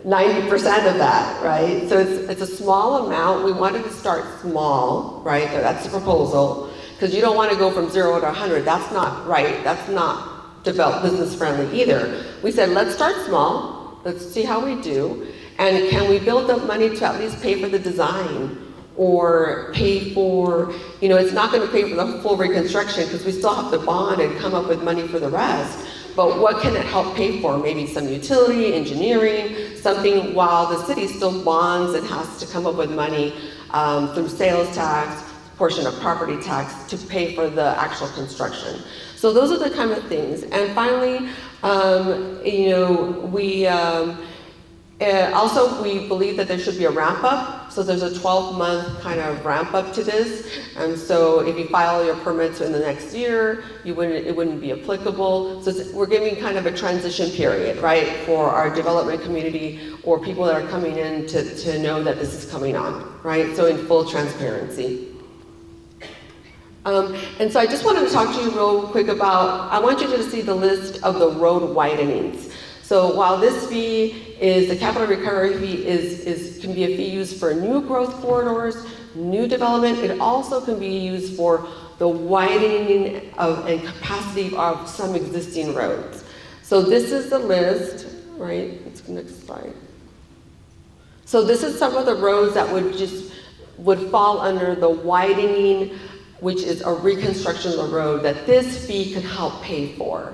90% of that, right? So it's a small amount. We wanted to start small, right? That's the proposal, because you don't want to go from 0 to 100. That's not right. That's not business friendly either. We said, let's start small. Let's see how we do. And can we build up money to at least pay for the design or pay for, you know, it's not going to pay for the full reconstruction because we still have to bond and come up with money for the rest. But what can it help pay for? Maybe some utility, engineering, something while the city still bonds and has to come up with money through sales tax, portion of property tax to pay for the actual construction. So those are the kind of things. And finally, you know, we believe that there should be a ramp up. So there's a 12-month kind of ramp up to this. And so if you file your permits in the next year, it wouldn't be applicable. So we're giving kind of a transition period, right, for our development community or people that are coming in to know that this is coming on, right? So in full transparency. And so I just wanted to talk to you real quick about, I want you to see the list of the road widenings. So while this fee is, the capital recovery fee can be a fee used for new growth corridors, new development, it also can be used for the widening of and capacity of some existing roads. So this is the list, right? Let's go next slide. So this is some of the roads that would fall under the widening, which is a reconstruction of the road that this fee can help pay for.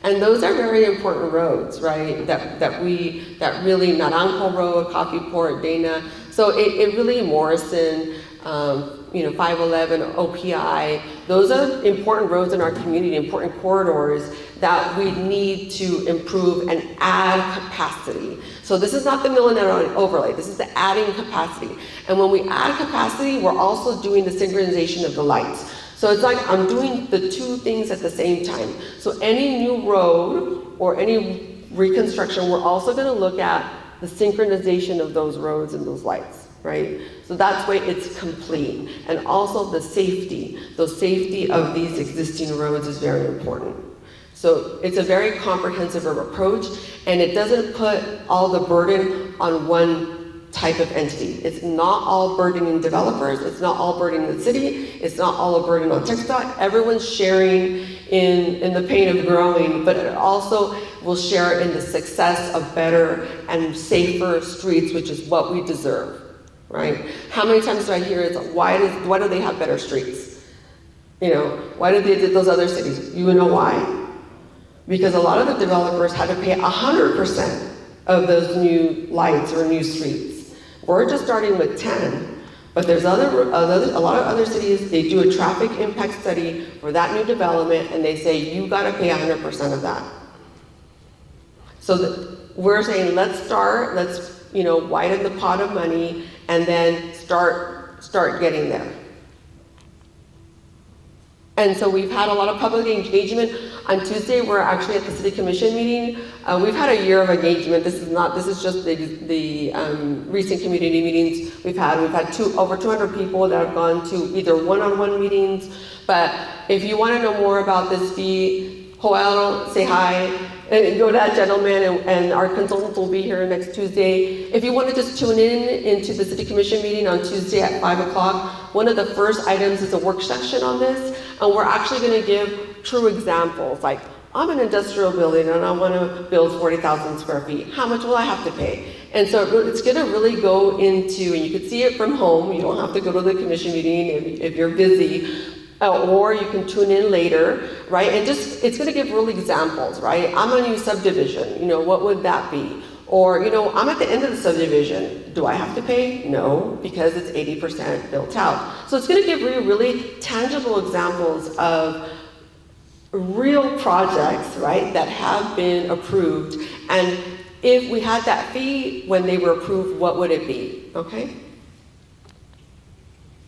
And those are very important roads, right? That really, Naranjo Road, Coffee Port, Dana. So it really, Morrison, 511, OPI, those are important roads in our community, important corridors that we need to improve and add capacity. So this is not the Mill-and-Eddy overlay, this is the adding capacity. And when we add capacity, we're also doing the synchronization of the lights. So it's like I'm doing the two things at the same time. So any new road or any reconstruction, we're also gonna look at the synchronization of those roads and those lights, right? So that's why it's complete. And also the safety of these existing roads is very important. So it's a very comprehensive approach, and it doesn't put all the burden on one type of entity. It's not all burdening developers, it's not all burdening the city, it's not all a burden on TxDOT. Everyone's sharing in the pain of growing, but it also will share in the success of better and safer streets, which is what we deserve, right? How many times do I hear it's why do they have better streets? Why did they do those other cities? You know why? Because a lot of the developers had to pay 100% of those new lights or new streets. We're just starting with 10, but there's a lot of other cities, they do a traffic impact study for that new development, and they say, you gotta pay 100% of that. So we're saying, let's widen the pot of money, and then start getting there. And so we've had a lot of public engagement. On Tuesday, we're actually at the City Commission meeting. We've had a year of engagement. This is just the recent community meetings we've had. We've had over 200 people that have gone to either one-on-one meetings. But if you want to know more about this fee, Joel, say hi. And go to that gentleman, and our consultants will be here next Tuesday. If you want to just tune into the City Commission meeting on Tuesday at 5 o'clock, one of the first items is a work session on this, and we're actually going to give true examples, like, I'm an industrial building and I want to build 40,000 square feet. How much will I have to pay? And so it's going to really go into, and you can see it from home, you don't have to go to the commission meeting if you're busy, or you can tune in later, right? And it's going to give real examples, right? I'm a new subdivision, what would that be? Or, I'm at the end of the subdivision. Do I have to pay? No, because it's 80% built out. So it's going to give you really tangible examples of real projects, right, that have been approved. And if we had that fee when they were approved, what would it be, okay?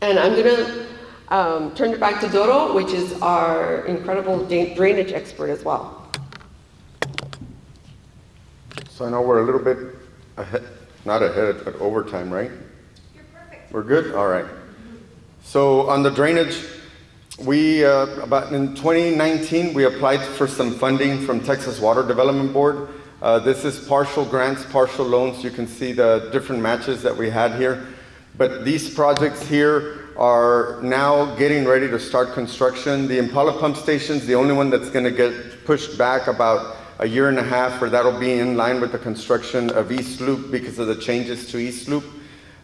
And I'm going to turn it back to Doro, which is our incredible drainage expert as well. So I know we're a little bit ahead, not ahead, but overtime, right? You're perfect. We're good? All right. So on the drainage, we, about in 2019, we applied for some funding from Texas Water Development Board. This is partial grants, partial loans. You can see the different matches that we had here. But these projects here are now getting ready to start construction. The Impala pump station is the only one that's going to get pushed back about a year and a half, or that'll be in line with the construction of East Loop because of the changes to East Loop.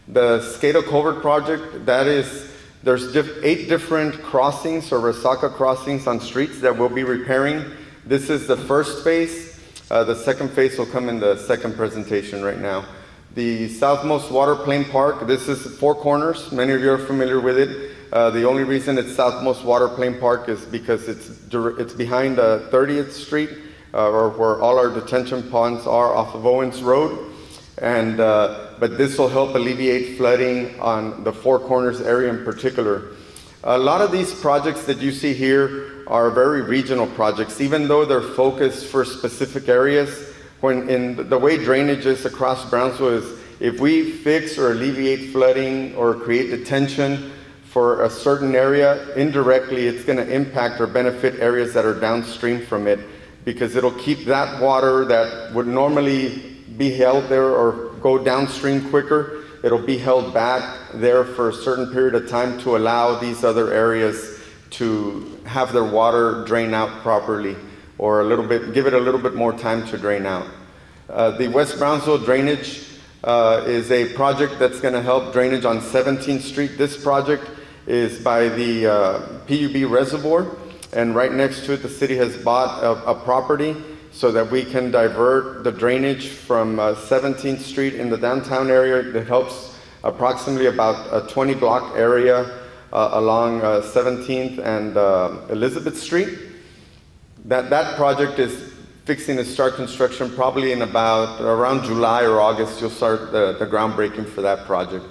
The Skato Culvert project, there's 8 different crossings or Resaca crossings on streets that we'll be repairing. This is the first phase. The second phase will come in the second presentation right now. The Southmost Water Plain Park, this is Four Corners. Many of you are familiar with it. The only reason it's Southmost Water Plain Park is because it's behind 30th Street, or where all our detention ponds are off of Owens Road. And but this will help alleviate flooding on the Four Corners area in particular. A lot of these projects that you see here are very regional projects, even though they're focused for specific areas. When in the way drainage is across Brownsville is, if we fix or alleviate flooding or create detention for a certain area, indirectly it's going to impact or benefit areas that are downstream from it, because it'll keep that water that would normally be held there or go downstream quicker, it'll be held back there for a certain period of time to allow these other areas to have their water drain out properly, or give it a little bit more time to drain out. The West Brownsville drainage is a project that's going to help drainage on 17th Street. This project is by the PUB reservoir, and right next to it the city has bought a property so that we can divert the drainage from 17th Street in the downtown area. That helps approximately about a 20-block area along 17th and Elizabeth Street. That project is fixing to start construction probably in around July or August. You'll start the groundbreaking for that project.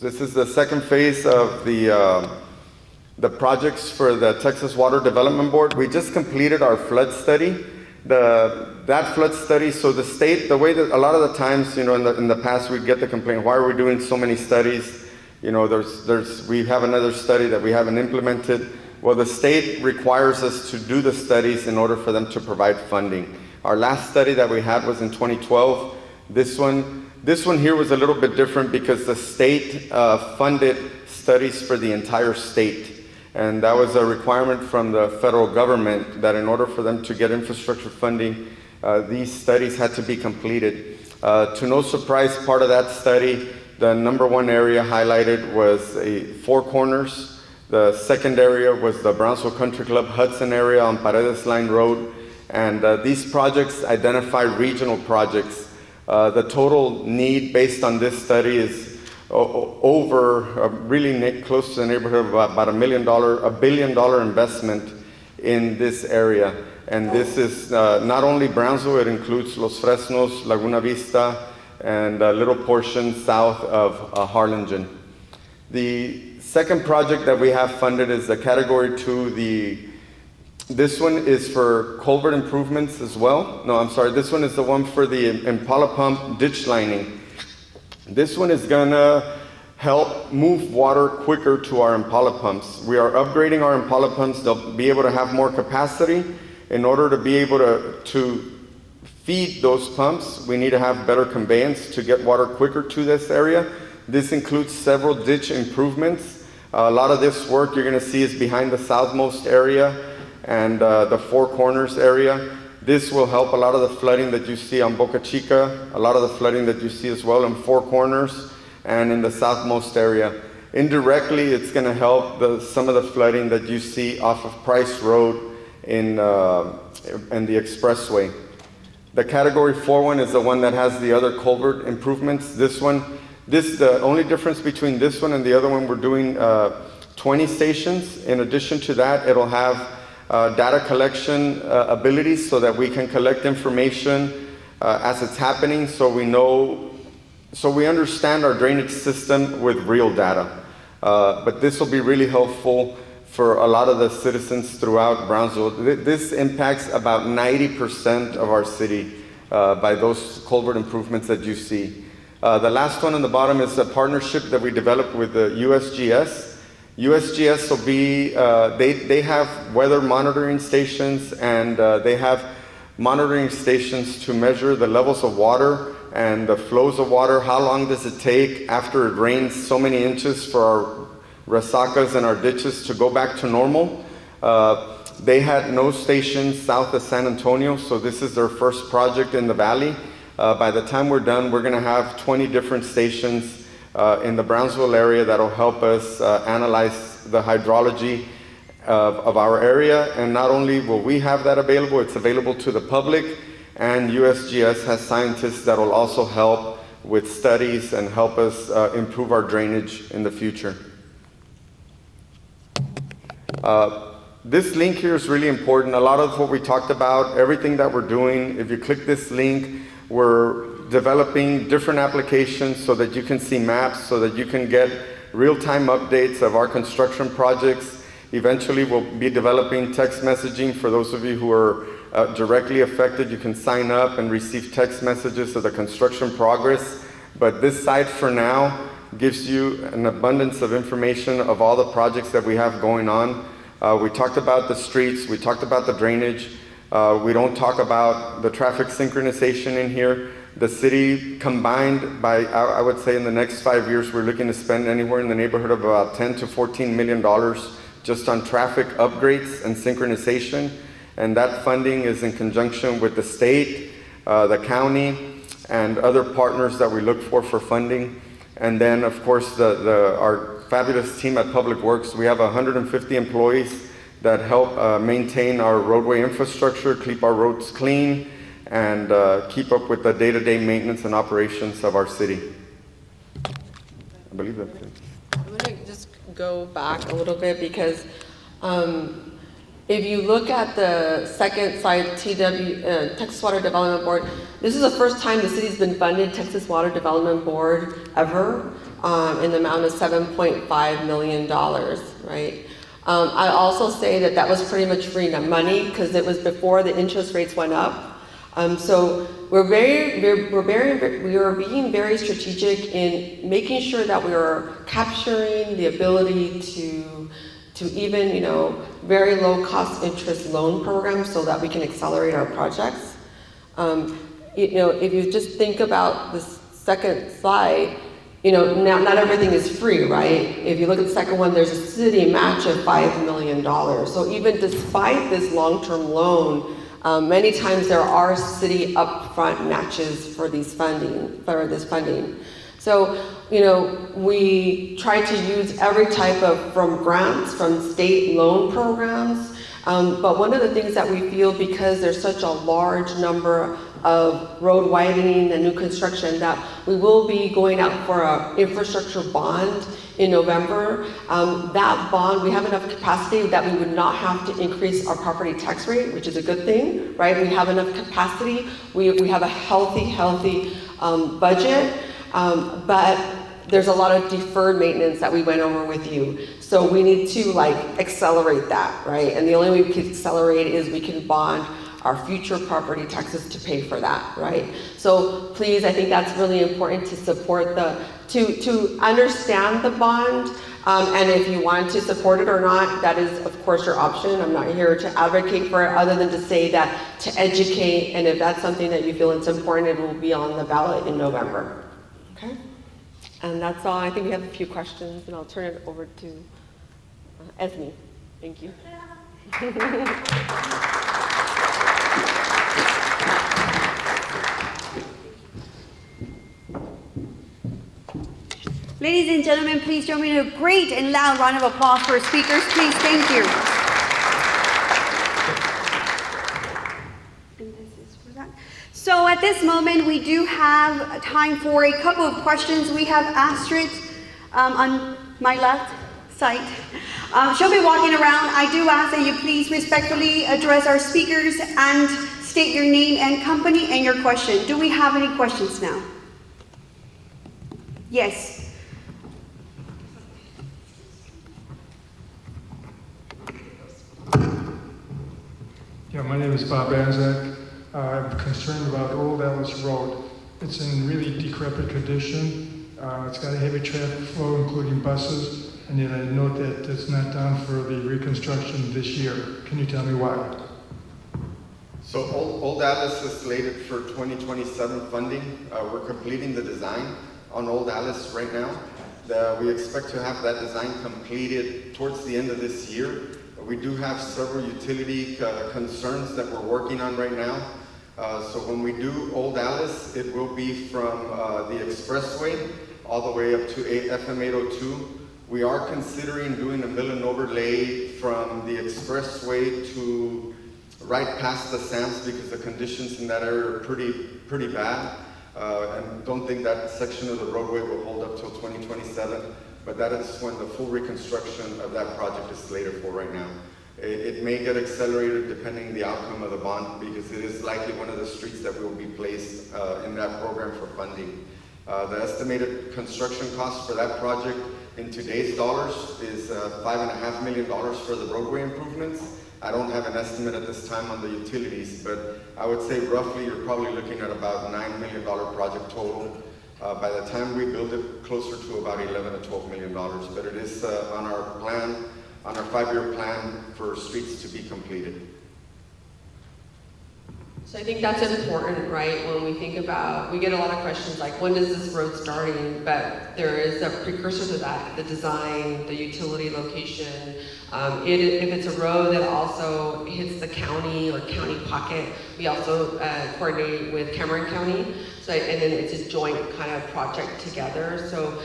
This is the second phase of the projects for the Texas Water Development Board. We just completed our flood study. That flood study, so the state, the way that a lot of the times, in the past we'd get the complaint, why are we doing so many studies? We have another study that we haven't implemented. Well, the state requires us to do the studies in order for them to provide funding. Our last study that we had was in 2012. This one here was a little bit different because the state funded studies for the entire state. And that was a requirement from the federal government that in order for them to get infrastructure funding, these studies had to be completed. To no surprise, part of that study, the number one area highlighted was Four Corners. The second area was the Brownsville Country Club Hudson area on Paredes Line Road. And these projects identify regional projects. The total need based on this study is really close to the neighborhood of about $1 billion investment in this area. And this is not only Brownsville, it includes Los Fresnos, Laguna Vista, and a little portion south of Harlingen. The second project that we have funded is the Category 2. This one is for culvert improvements as well. No, I'm sorry, this one is the one for the Impala pump ditch lining. This one is gonna help move water quicker to our Impala pumps. We are upgrading our Impala pumps. They'll be able to have more capacity. In order to be able to feed those pumps, we need to have better conveyance to get water quicker to this area. This includes several ditch improvements. A lot of this work you're gonna see is behind the southmost area and the Four Corners area. This will help a lot of the flooding that you see on Boca Chica, a lot of the flooding that you see as well in Four Corners and in the southmost area. Indirectly, it's going to help some of the flooding that you see off of Price Road and the expressway. The Category 4 one is the one that has the other culvert improvements. The only difference between this one and the other one, we're doing 20 stations. In addition to that, it'll have data collection abilities so that we can collect information as it's happening, so we understand our drainage system with real data. But this will be really helpful for a lot of the citizens throughout Brownsville. This impacts about 90% of our city by those culvert improvements that you see. The last one on the bottom is a partnership that we developed with the USGS. USGS will be, they have weather monitoring stations, and they have monitoring stations to measure the levels of water and the flows of water. How long does it take after it rains so many inches for our resacas and our ditches to go back to normal? They had no stations south of San Antonio, so this is their first project in the valley. By the time we're done, we're gonna have 20 different stations in the Brownsville area that'll help us analyze the hydrology of our area. And not only will we have that available, it's available to the public, and USGS has scientists that will also help with studies and help us improve our drainage in the future. This link here is really important. A lot of what we talked about, everything that we're doing, if you click this link, we're developing different applications so that you can see maps, so that you can get real-time updates of our construction projects. Eventually, we'll be developing text messaging for those of you who are directly affected. You can sign up and receive text messages of the construction progress. But this site for now gives you an abundance of information of all the projects that we have going on. We talked about the streets, we talked about the drainage. We don't talk about the traffic synchronization in here. The city combined by, I would say in the next 5 years, we're looking to spend anywhere in the neighborhood of about $10 to $14 million just on traffic upgrades and synchronization. And that funding is in conjunction with the state, the county, and other partners that we look for funding. And then, of course, our fabulous team at Public Works. We have 150 employees that help maintain our roadway infrastructure, keep our roads clean, and keep up with the day-to-day maintenance and operations of our city. I believe that's it. I'm going to just go back a little bit because if you look at the second slide, Texas Water Development Board, this is the first time the city's been funded Texas Water Development Board ever in the amount of $7.5 million, right? I also say that was pretty much free money because it was before the interest rates went up. So we are being very strategic in making sure that we are capturing the ability to even, very low cost interest loan programs so that we can accelerate our projects. If you just think about this second slide, not everything is free, right? If you look at the second one, there's a city match of $5 million. So even despite this long-term loan, many times there are city upfront matches for this funding. So, we try to use every type of, from grants, from state loan programs, but one of the things that we feel, because there's such a large number of road widening and new construction, that we will be going out for an infrastructure bond in November. That bond, we have enough capacity that we would not have to increase our property tax rate, which is a good thing, right? We have enough capacity. We have a healthy budget, but there's a lot of deferred maintenance that we went over with you. So we need to accelerate that, right? And the only way we can accelerate is we can bond our future property taxes to pay for that, right? So please, I think that's really important to support to understand the bond, and if you want to support it or not, that is of course your option. I'm not here to advocate for it other than to say that to educate, and if that's something that you feel it's important, it will be on the ballot in November, okay? And that's all. I think we have a few questions, and I'll turn it over to Esme. Thank you. Ladies and gentlemen, please join me in a great and loud round of applause for our speakers, please. Thank you. And this is for that. So at this moment, we do have time for a couple of questions. We have Astrid on my left side. She'll be walking around. I do ask that you please respectfully address our speakers and state your name and company and your question. Do we have any questions now? Yes. Yeah, my name is Bob Anzac. I'm concerned about Old Alice Road. It's in really decrepit condition. It's got a heavy traffic flow, including buses, and yet I note that it's not down for the reconstruction this year. Can you tell me why? So Old Alice is slated for 2027 funding. We're completing the design on Old Alice right now. We expect to have that design completed towards the end of this year. We do have several utility concerns that we're working on right now. So when we do Old Alice, it will be from the expressway all the way up to FM 802. We are considering doing a mill and overlay from the expressway to right past the Sam's because the conditions in that area are pretty bad. And don't think that section of the roadway will hold up till 2027. But that is when the full reconstruction of that project is slated for right now. It may get accelerated depending on the outcome of the bond because it is likely one of the streets that will be placed in that program for funding. The estimated construction cost for that project in today's dollars is $5.5 million for the roadway improvements. I don't have an estimate at this time on the utilities, but I would say roughly you're probably looking at about $9 million project total. By the time we build it, closer to about $11 to $12 million. But it is on our plan, on our 5-year plan for streets to be completed. So I think that's important, right? When we think about, we get a lot of questions like, when does this road starting? But there is a precursor to that, the design, the utility location. If it's a road that also hits the county or county pocket, we also coordinate with Cameron County. So, and then it's a joint kind of project together. So,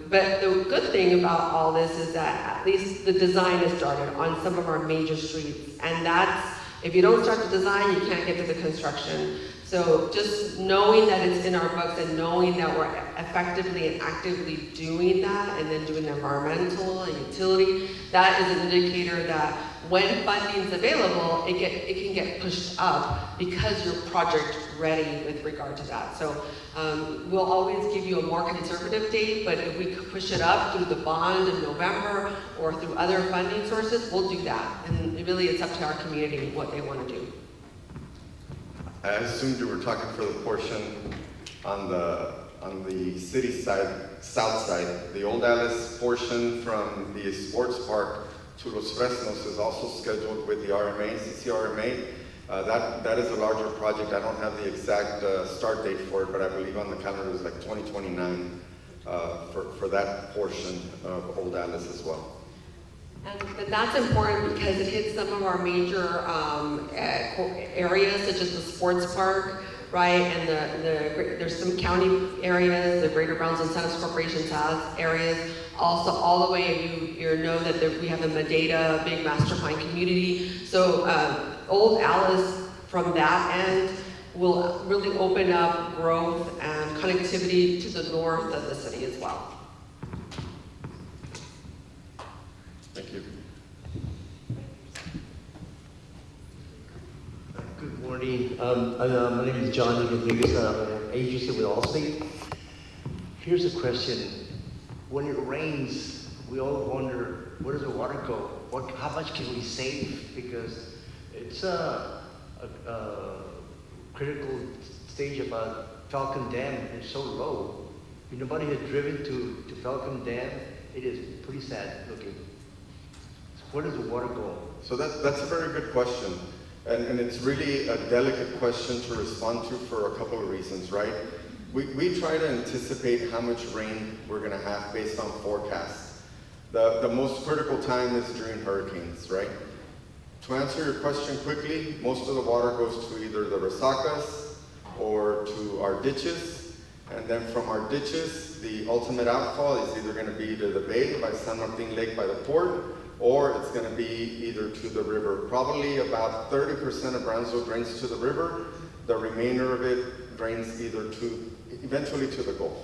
but the good thing about all this is that at least the design is started on some of our major streets, and that's, if you don't start the design, you can't get to the construction. So just knowing that it's in our books and knowing that we're effectively and actively doing that, and then doing environmental and utility, that is an indicator that when funding is available, it can get pushed up because you're project ready with regard to that. So we'll always give you a more conservative date, but if we could push it up through the bond in November or through other funding sources, we'll do that. And really it's up to our community what they want to do. I assumed you were talking for the portion on the city side, south side. The Old Alice portion from the sports park to Los Fresnos is also scheduled with the RMA, CCRMA. That is a larger project. I don't have the exact start date for it, but I believe on the calendar is like 2029 for that portion of Old Alice as well. And that's important because it hits some of our major areas, such as the sports park, right? And there's some county areas, the Greater Brownsville Incentives Corporation has areas. Also, all the way, you know that we have the Medeta big master plan community. So Old Alice, from that end, will really open up growth and connectivity to the north of the city as well. Thank you. Good morning. My name is John Rodriguez. I'm an agency with Allstate. Here's a question. When it rains, we all wonder, where does the water go? How much can we save? Because it's a critical stage about Falcon Dam. It's so low. If nobody has driven to Falcon Dam, it is pretty sad looking. So where does the water go? So that's a very good question. And it's really a delicate question to respond to for a couple of reasons, right? We try to anticipate how much rain we're going to have based on forecasts. The most critical time is during hurricanes, right? To answer your question quickly, most of the water goes to either the resacas or to our ditches. And then from our ditches, the ultimate outfall is either going to be to the bay by San Martin Lake by the port, or it's going to be either to the river. Probably about 30% of Brownsville drains to the river. The remainder of it drains eventually to the Gulf,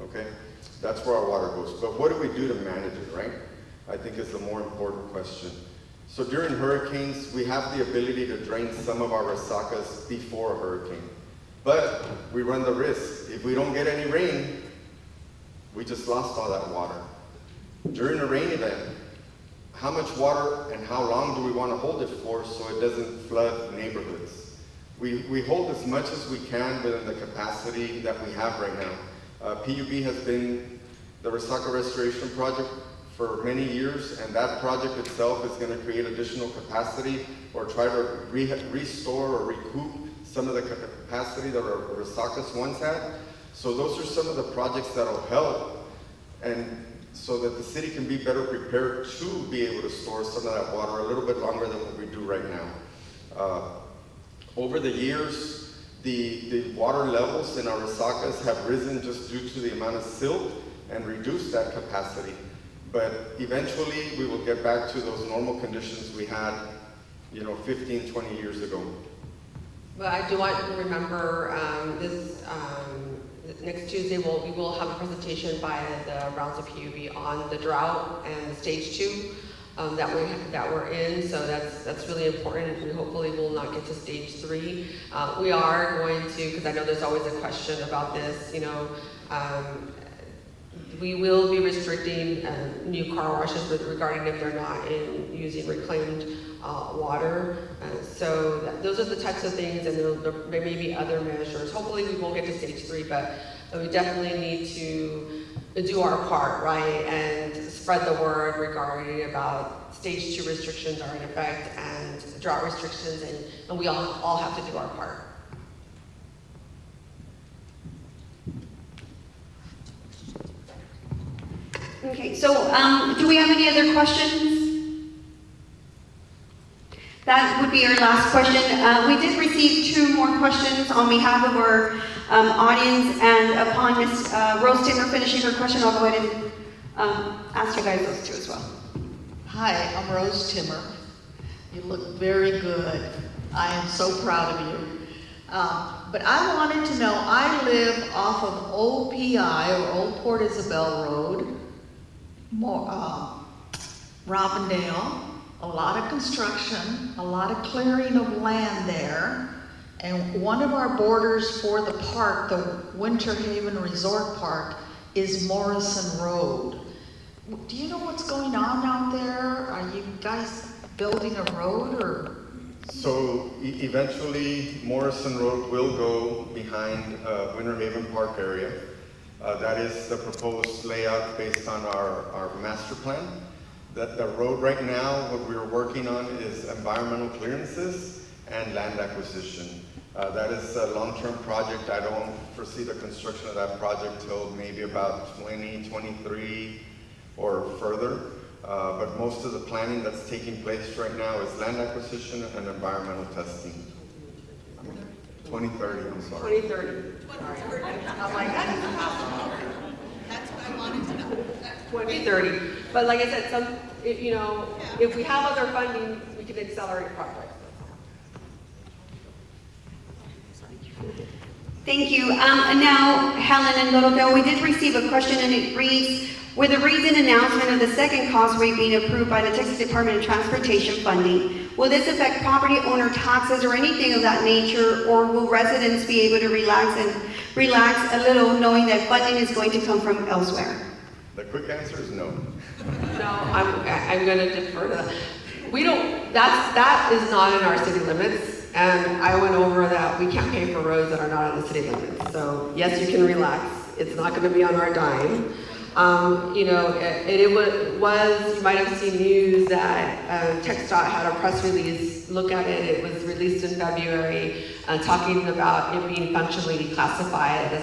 okay? That's where our water goes. But what do we do to manage it, right? I think is the more important question. So during hurricanes, we have the ability to drain some of our resacas before a hurricane. But we run the risk. If we don't get any rain, we just lost all that water. During a rain event, how much water and how long do we want to hold it for so it doesn't flood neighborhoods? We hold as much as we can within the capacity that we have right now. PUB has been the Resaca Restoration Project for many years, and that project itself is going to create additional capacity or try to restore or recoup some of the capacity that our Resacas once had. So those are some of the projects that will help, and so that the city can be better prepared to be able to store some of that water a little bit longer than what we do right now. Over the years, the water levels in our resacas have risen just due to the amount of silt and reduced that capacity. But eventually, we will get back to those normal conditions we had, 15, 20 years ago. But I do want to remember next Tuesday we will have a presentation by the Brownsville PUB on the drought and stage 2 that we're in. So that's really important. We hopefully will not get to stage 3. We are going to, because I know there's always a question about this. We will be restricting new car washes regarding if they're not using reclaimed water. So those are the types of things, and there may be other measures. Hopefully we won't get to stage 3, but we definitely need to do our part, right, and spread the word regarding about stage 2 restrictions are in effect and drought restrictions, and we all have to do our part. Okay, so do we have any other questions? That would be our last question. We did receive 2 more questions on behalf of our audience, and upon Ms. Rose Timmer finishing her question, I'll go ahead and ask you guys those 2 as well. Hi, I'm Rose Timmer. You look very good. I am so proud of you. But I wanted to know, I live off of Old PI, or Old Port Isabel Road, Robindale, a lot of construction, a lot of clearing of land there. And one of our borders for the park, the Winter Haven Resort Park, is Morrison Road. Do you know what's going on out there? Are you guys building a road, or? So eventually, Morrison Road will go behind Winter Haven Park area. That is the proposed layout based on our master plan. The road right now, what we're working on is environmental clearances and land acquisition. That is a long-term project. I don't foresee the construction of that project till maybe about 2023 or further. But most of the planning that's taking place right now is land acquisition and environmental testing. 2030, I'm sorry. 2030. I'm like, That's what I wanted to know. 2030. But like I said, if we have other funding, we can accelerate projects. Thank you. And now, Helen and Lauderdale, we did receive a question, and it reads, with the recent announcement of the second cost rate being approved by the Texas Department of Transportation funding, will this affect property owner taxes or anything of that nature, or will residents be able to relax a little knowing that funding is going to come from elsewhere? The quick answer is no. No, I'm going to defer to that. We don't, that is not in our city limits. And I went over that we can't pay for roads that are not on the city limits. So yes, you can relax. It's not going to be on our dime. It was, you might have seen news that TxDOT had a press release. Look at it. It was released in February, talking about it being functionally declassified,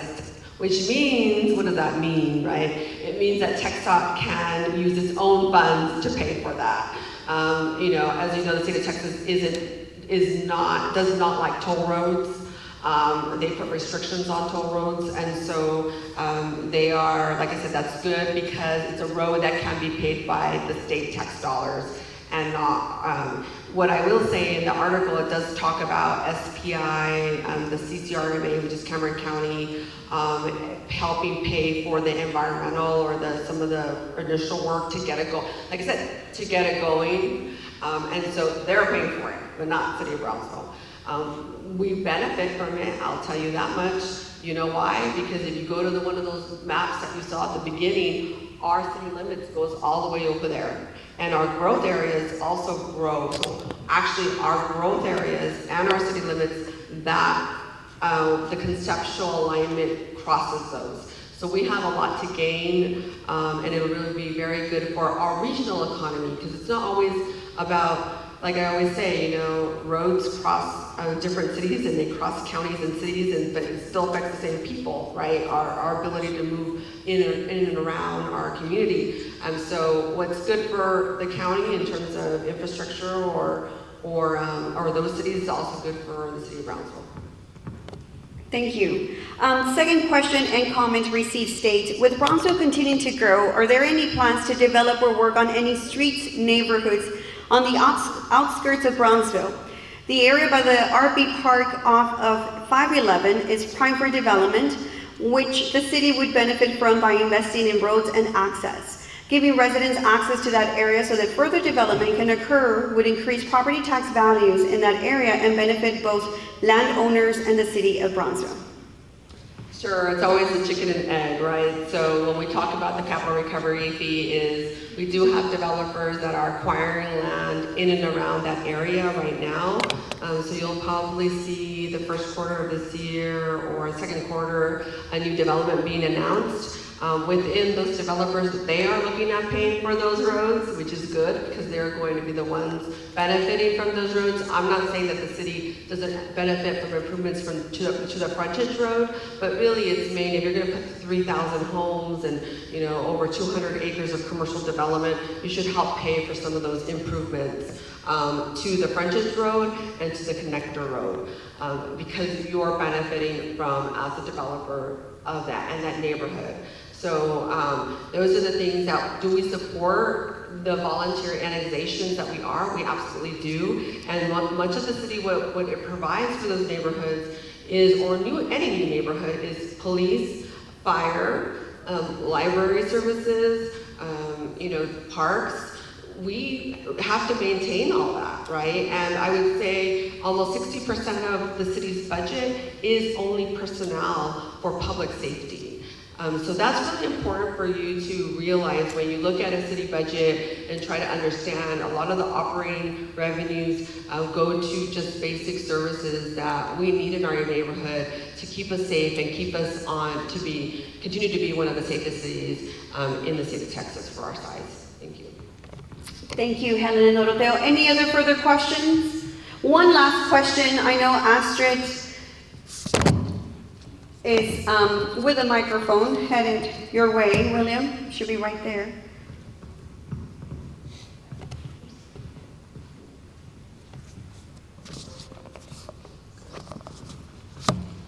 which means, what does that mean, right? It means that TxDOT can use its own funds to pay for that. As you know, the state of Texas does not like toll roads. They put restrictions on toll roads, and so they are, like I said, that's good because it's a road that can be paid by the state tax dollars and not. What I will say in the article, it does talk about SPI, the CCRMA, which is Cameron County, helping pay for the environmental or some of the initial work to get it going. Like I said, to get it going, and so they're paying for it, but not City of Brownsville. We benefit from it, I'll tell you that much. You know why? Because if you go to one of those maps that you saw at the beginning, our city limits goes all the way over there. And our growth areas also grow. So actually our growth areas and our city limits, that the conceptual alignment crosses those. So we have a lot to gain, and it will really be very good for our regional economy, because it's not always about, like I always say, roads cross different cities and they cross counties and cities, but it still affects the same people, right? Our ability to move in and around our community. And so what's good for the county in terms of infrastructure or those cities is also good for the city of Brownsville. Thank you. Second question and comment received states, with Brownsville continuing to grow, are there any plans to develop or work on any streets, neighborhoods on the outskirts of Brownsville? The area by the RV Park off of 511 is prime for development, which the city would benefit from by investing in roads and access. Giving residents access to that area so that further development can occur would increase property tax values in that area and benefit both landowners and the city of Brownsville. Sure, it's always the chicken and egg, right? So when we talk about the capital recovery fee is, we do have developers that are acquiring land in and around that area right now. So you'll probably see the first quarter of this year or second quarter, a new development being announced. Within those developers, they are looking at paying for those roads, which is good because they're going to be the ones benefiting from those roads. I'm not saying that the city doesn't benefit from improvements to the frontage road, but really it's mainly if you're going to put 3,000 homes and over 200 acres of commercial development, you should help pay for some of those improvements to the frontage road and to the connector road because you're benefiting from as a developer of that and that neighborhood. So those are the things that, do we support the voluntary annexations that we are? We absolutely do. And much of the city, what it provides for those neighborhoods is, or any new neighborhood, is police, fire, library services, parks. We have to maintain all that, right? And I would say almost 60% of the city's budget is only personnel for public safety. So that's really important for you to realize when you look at a city budget and try to understand a lot of the operating revenues go to just basic services that we need in our neighborhood to keep us safe and keep us on to continue to be one of the safest cities in the state of Texas for our size. Thank you. Thank you, Helen and Doroteo. Any other further questions? One last question. I know Astrid is with a microphone headed your way. William, should be right there.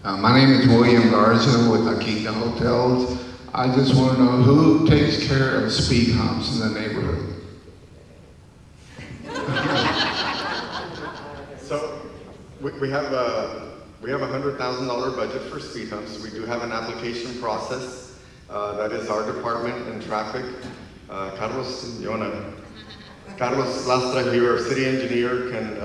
My name is William Garza with Aquita Hotels. I just want to know who takes care of speed humps in the neighborhood. So we have a $100,000 budget for speed humps. We do have an application process that is our department in traffic. Carlos Lastra here, our city engineer, can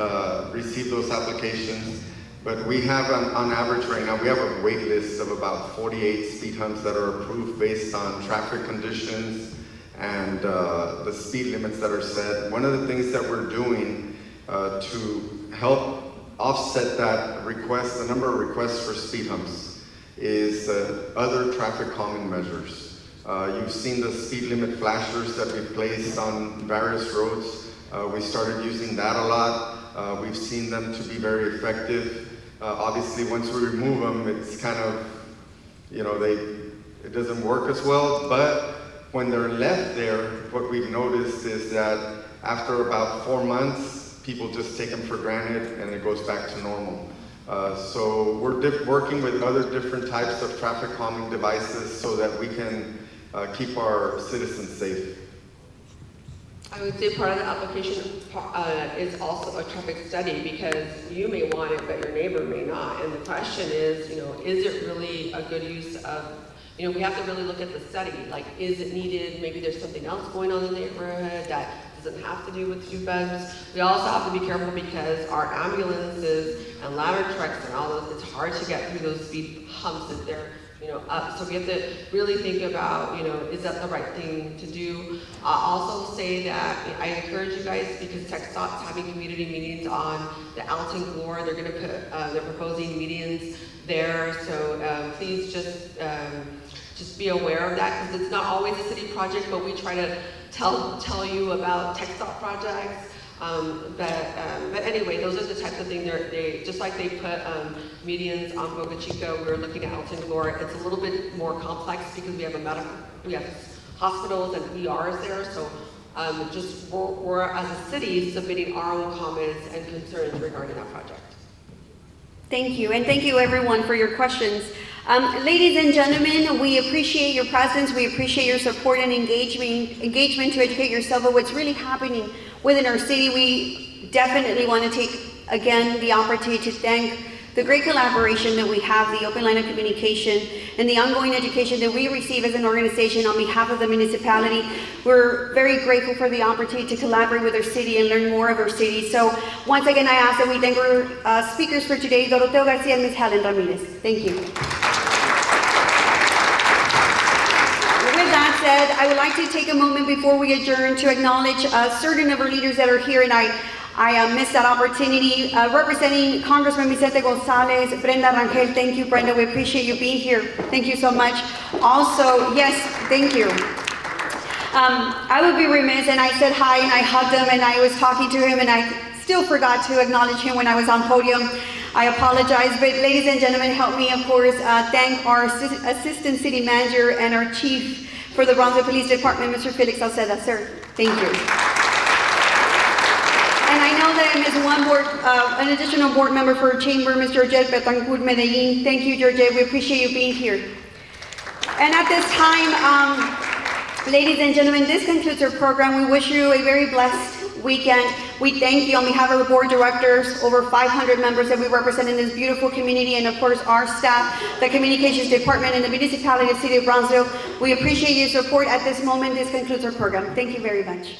receive those applications. But we have, on average right now, we have a wait list of about 48 speed humps that are approved based on traffic conditions and the speed limits that are set. One of the things that we're doing to help offset that request, the number of requests for speed humps, is other traffic calming measures. You've seen the speed limit flashers that we've placed on various roads. We started using that a lot. We've seen them to be very effective. Obviously, once we remove them, it's kind of, it doesn't work as well, but when they're left there, what we've noticed is that after about 4 months, people just take them for granted and it goes back to normal. So we're working with other different types of traffic calming devices so that we can keep our citizens safe. I would say part of the application is also a traffic study because you may want it, but your neighbor may not. And the question is, is it really a good use of, we have to really look at the study. Like, is it needed? Maybe there's something else going on in the neighborhood that doesn't have to do with speed bumps. We also have to be careful because our ambulances and ladder trucks and all those, it's hard to get through those speed humps if they're up. So we have to really think about, is that the right thing to do? I'll also say that I encourage you guys, because TxDOT's having community meetings on the Alton Glore. They're going to put, they're proposing medians there. So please just be aware of that, because it's not always a city project, but we try to tell you about TxDOT projects. But anyway, those are the types of things they just like they put medians on Boca Chica. We're looking at Alton Glore. It's a little bit more complex because we have hospitals and ERs there. So we're as a city submitting our own comments and concerns regarding that project. Thank you, and thank you everyone for your questions. Ladies and gentlemen, we appreciate your presence. We appreciate your support and engagement to educate yourself of what's really happening within our city. We definitely want to take, again, the opportunity to thank the great collaboration that we have, the open line of communication, and the ongoing education that we receive as an organization on behalf of the municipality. We're very grateful for the opportunity to collaborate with our city and learn more of our city. So once again, I ask that we thank our speakers for today, Doroteo Garcia and Ms. Helen Ramirez. Thank you. I would like to take a moment before we adjourn to acknowledge certain of our leaders that are here, and I missed that opportunity. Representing Congressman Vicente Gonzalez, Brenda Rangel, thank you, Brenda, we appreciate you being here. Thank you so much. Also, yes, thank you. I would be remiss, and I said hi, and I hugged him, and I was talking to him, and I still forgot to acknowledge him when I was on podium. I apologize, but ladies and gentlemen, help me, of course, thank our Assistant City Manager and our Chief for the Brownsville Police Department, Mr. Felix Salceda. Sir, thank you. And I know that I missed an additional board member for Chamber, Ms. Georgette Betancourt Medellin. Thank you, Georgette, we appreciate you being here. And at this time, ladies and gentlemen, this concludes our program. We wish you a very blessed weekend. We thank you on behalf of the board of directors, over 500 members that we represent in this beautiful community, and of course our staff, the communications department, and the municipality of the city of Brownsville. We appreciate your support at this moment. This concludes our program. Thank you very much.